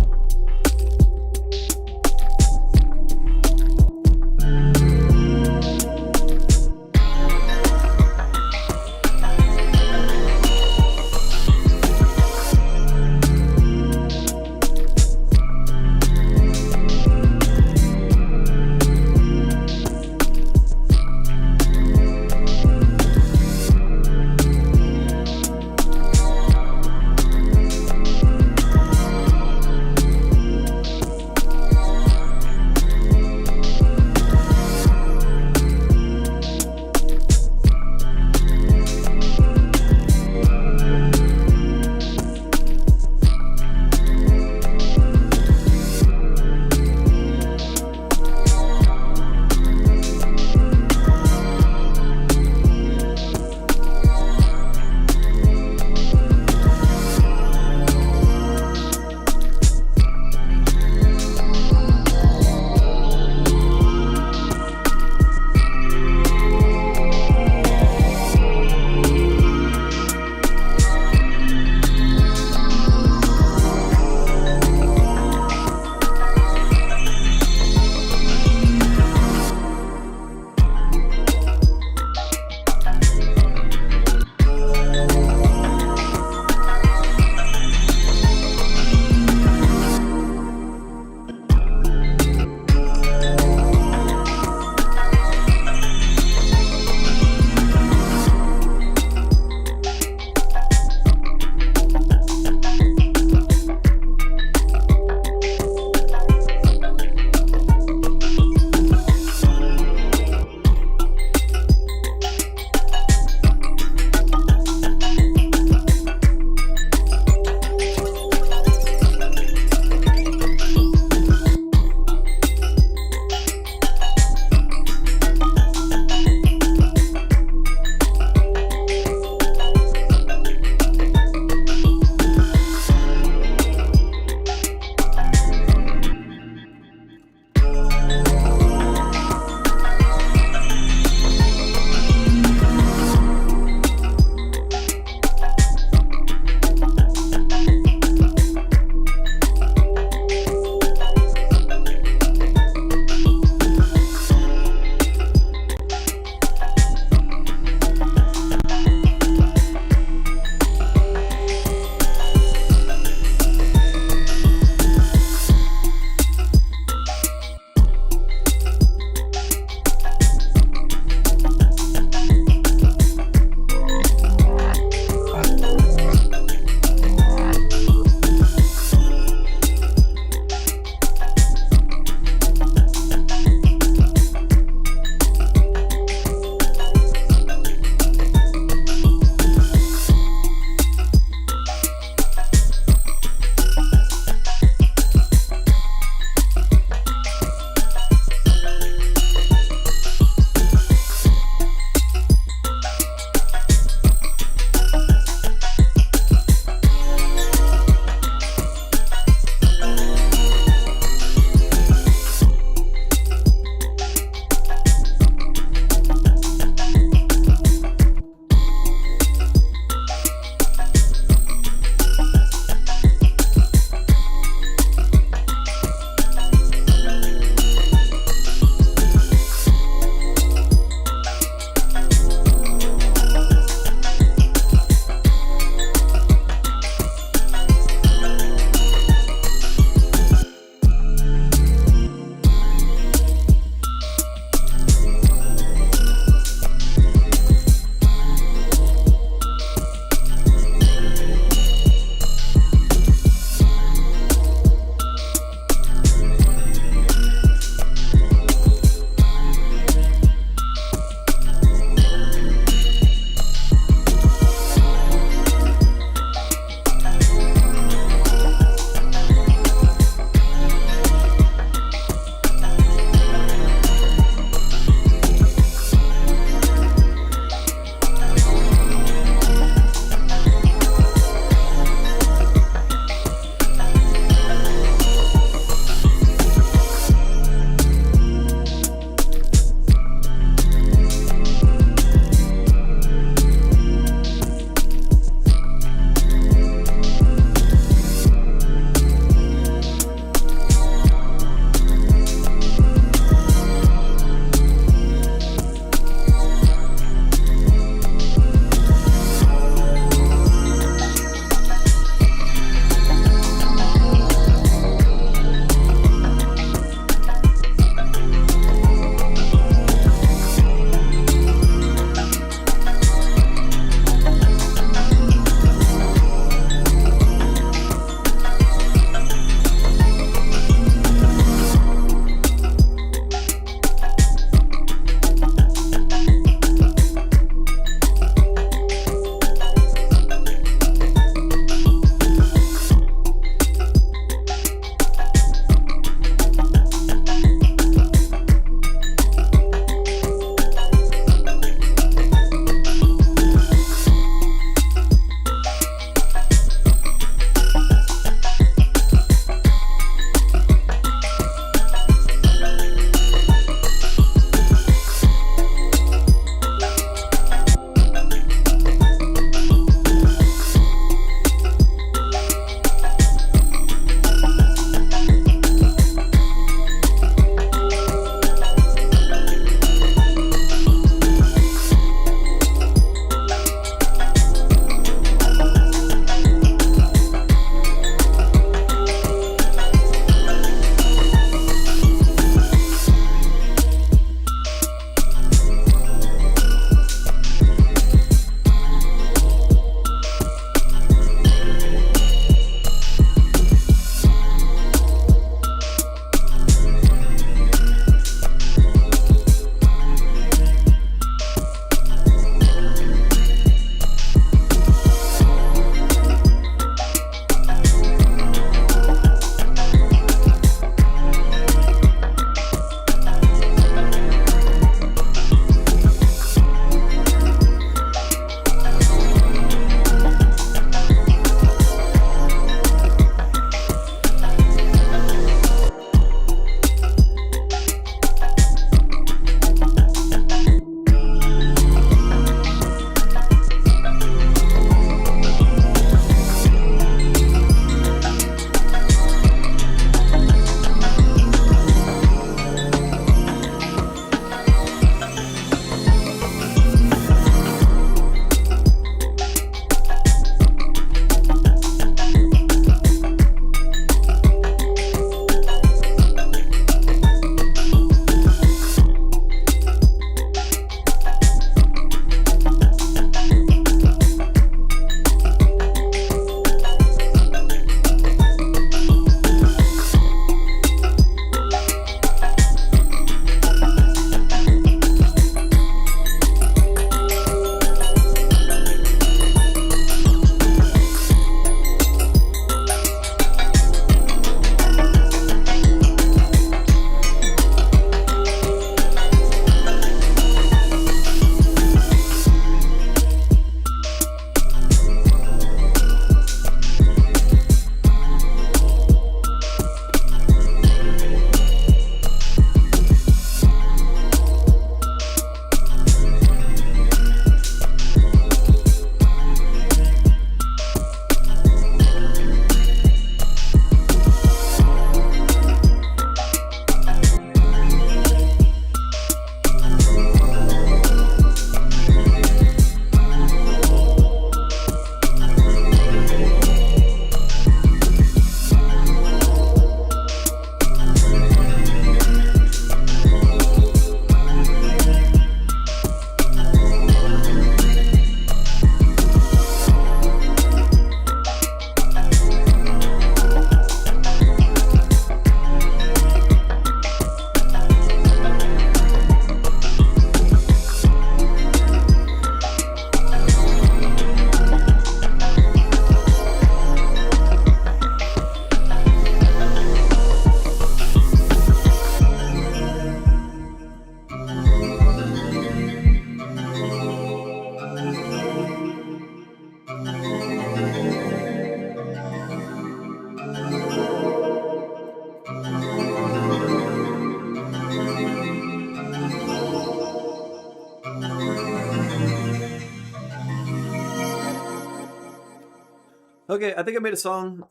Okay, I think I made a song.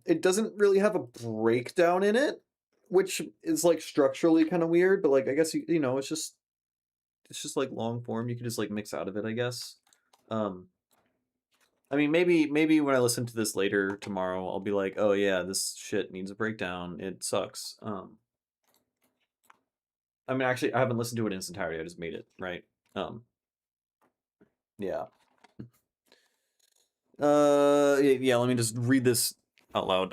It doesn't really have a breakdown in it, which is like structurally kind of weird, but like I guess you know, it's just like long form. You can just like mix out of it, I guess. Um, I mean, maybe when I listen to this later tomorrow, I'll be like, oh yeah, this shit needs a breakdown. It sucks. I mean, actually, I haven't listened to it in its entirety. I just made it, right? Um, yeah. Yeah, let me just read this out loud.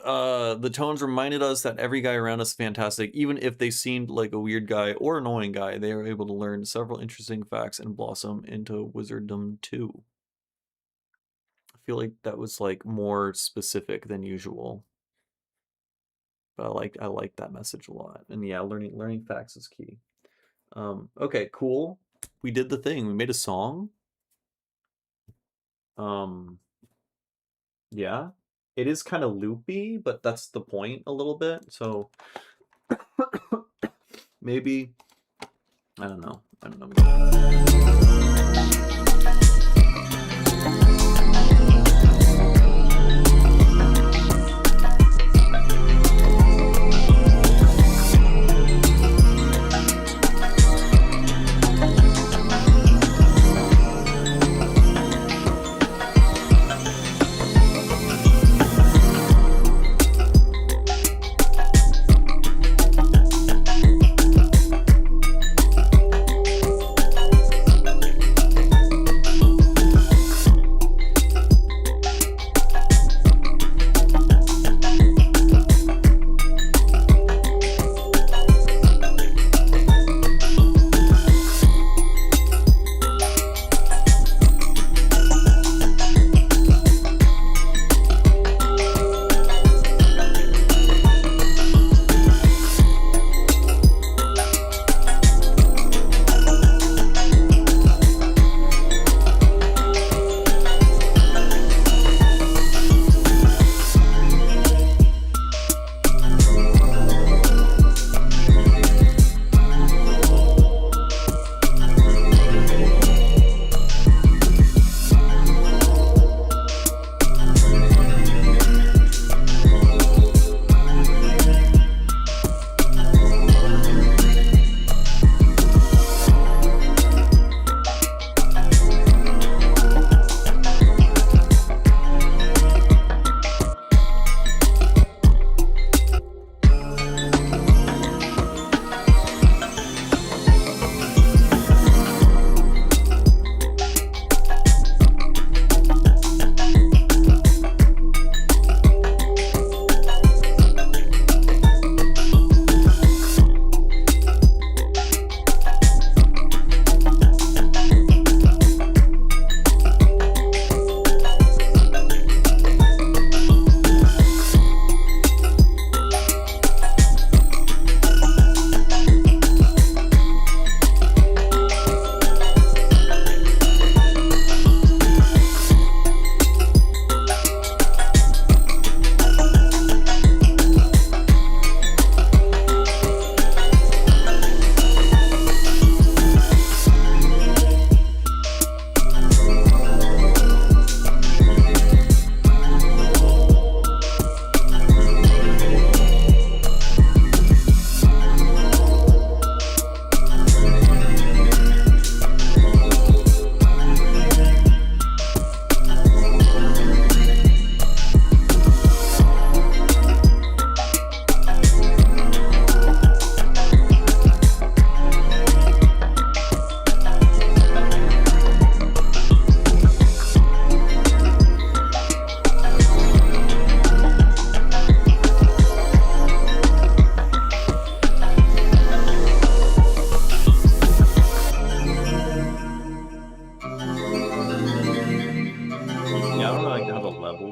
The tones reminded us that every guy around us is fantastic, even if they seemed like a weird guy or annoying guy. They were able to learn several interesting facts and blossom into wizarddom too. I feel like that was like more specific than usual, but I like that message a lot. And yeah, learning facts is key. Okay, cool. We did the thing. We made a song. Um, yeah, it is kind of loopy, but that's the point a little bit. So maybe I don't know. I don't know.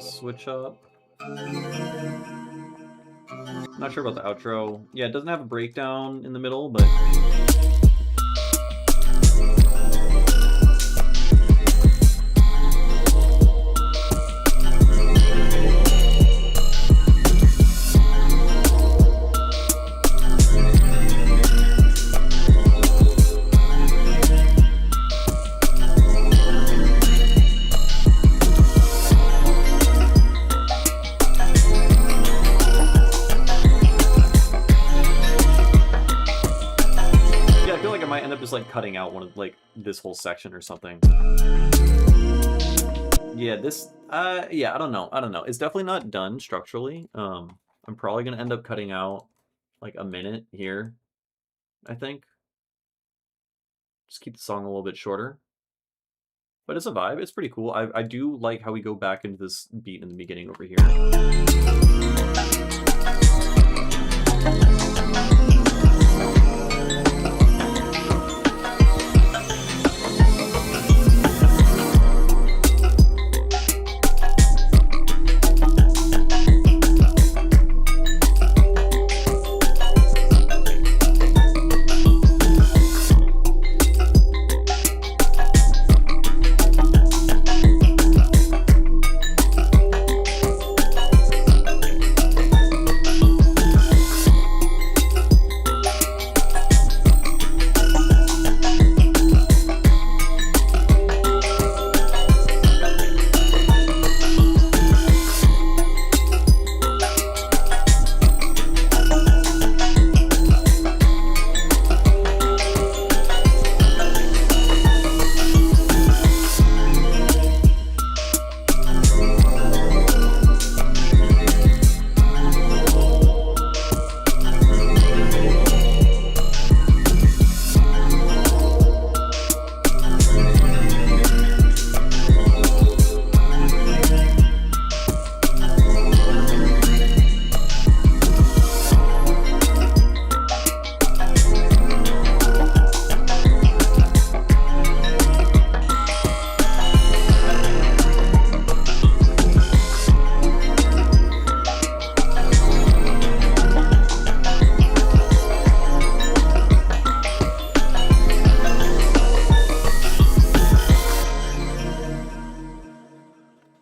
Switch up. Not sure about the outro. Yeah, it doesn't have a breakdown in the middle, but end up just like cutting out one of like this whole section or something. Yeah, yeah, I don't know. It's definitely not done structurally. I'm probably gonna end up cutting out like a minute here, I think. Just keep the song a little bit shorter. But it's a vibe. It's pretty cool. I do like how we go back into this beat in the beginning over here.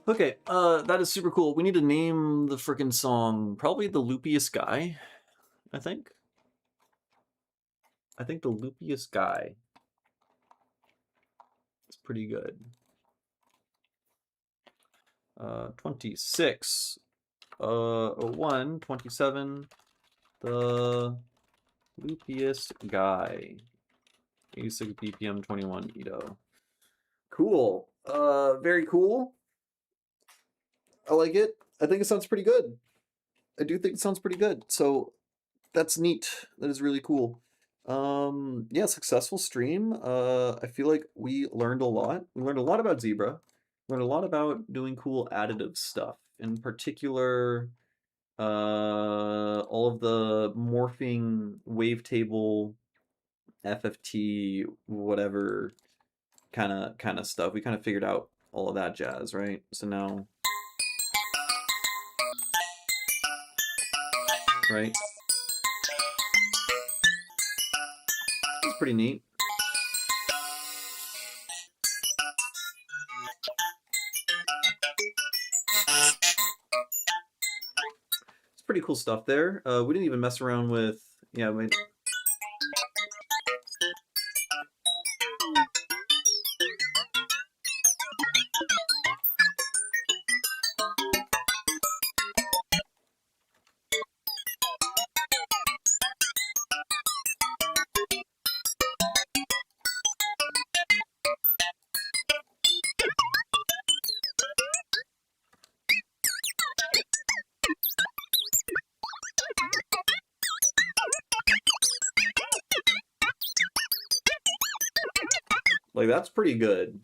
Okay, that is super cool. We need to name the freaking song probably The Loopiest Guy, I think. I think The Loopiest Guy. It's pretty good. 26, 01, 27, The Loopiest Guy. 86 BPM, 21 Ito. Cool. Very cool. I like it. I think it sounds pretty good. I do think it sounds pretty good. So that's neat. That is really cool. Yeah, successful stream. I feel like we learned a lot. We learned a lot about Zebra. Learned a lot about doing cool additive stuff. In particular, all of the morphing wavetable, FFT, whatever kind of stuff. We kind of figured out all of that jazz, right? So now, right? It's pretty neat. It's pretty cool stuff there. We didn't even mess around with, yeah, wait. Like, that's pretty good.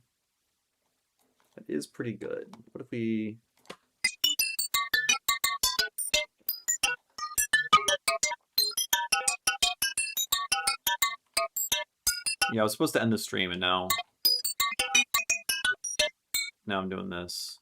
That is pretty good. What if we... Yeah, I was supposed to end the stream, and now I'm doing this.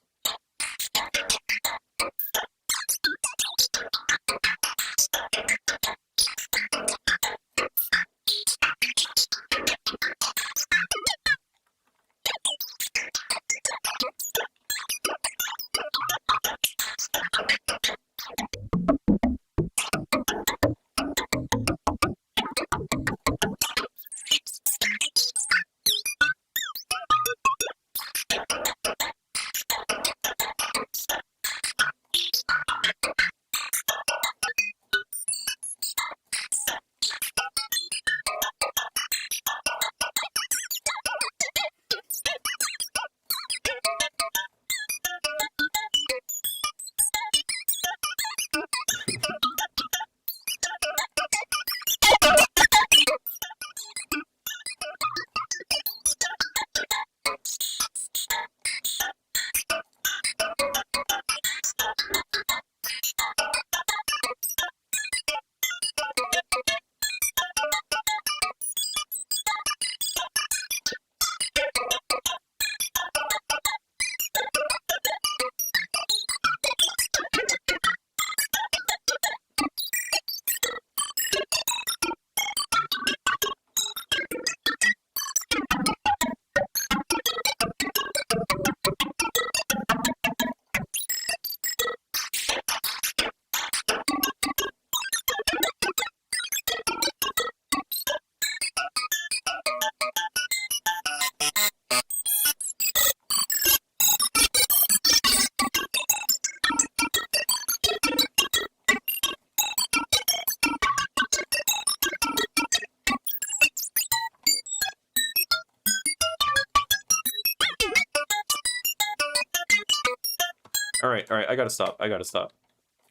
All right, I gotta stop. I gotta stop.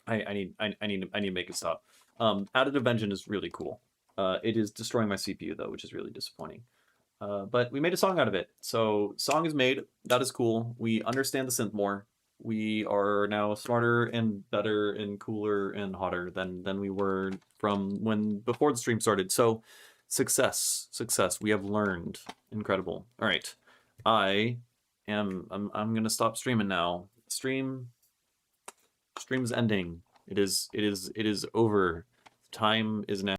I need to make it stop. Additive engine is really cool. It is destroying my CPU though, which is really disappointing. But we made a song out of it. So song is made. That is cool. We understand the synth more. We are now smarter and better and cooler and hotter than we were from when before the stream started. So success. We have learned. Incredible. All right. I'm gonna stop streaming now. Stream's ending. It is over. Time is now.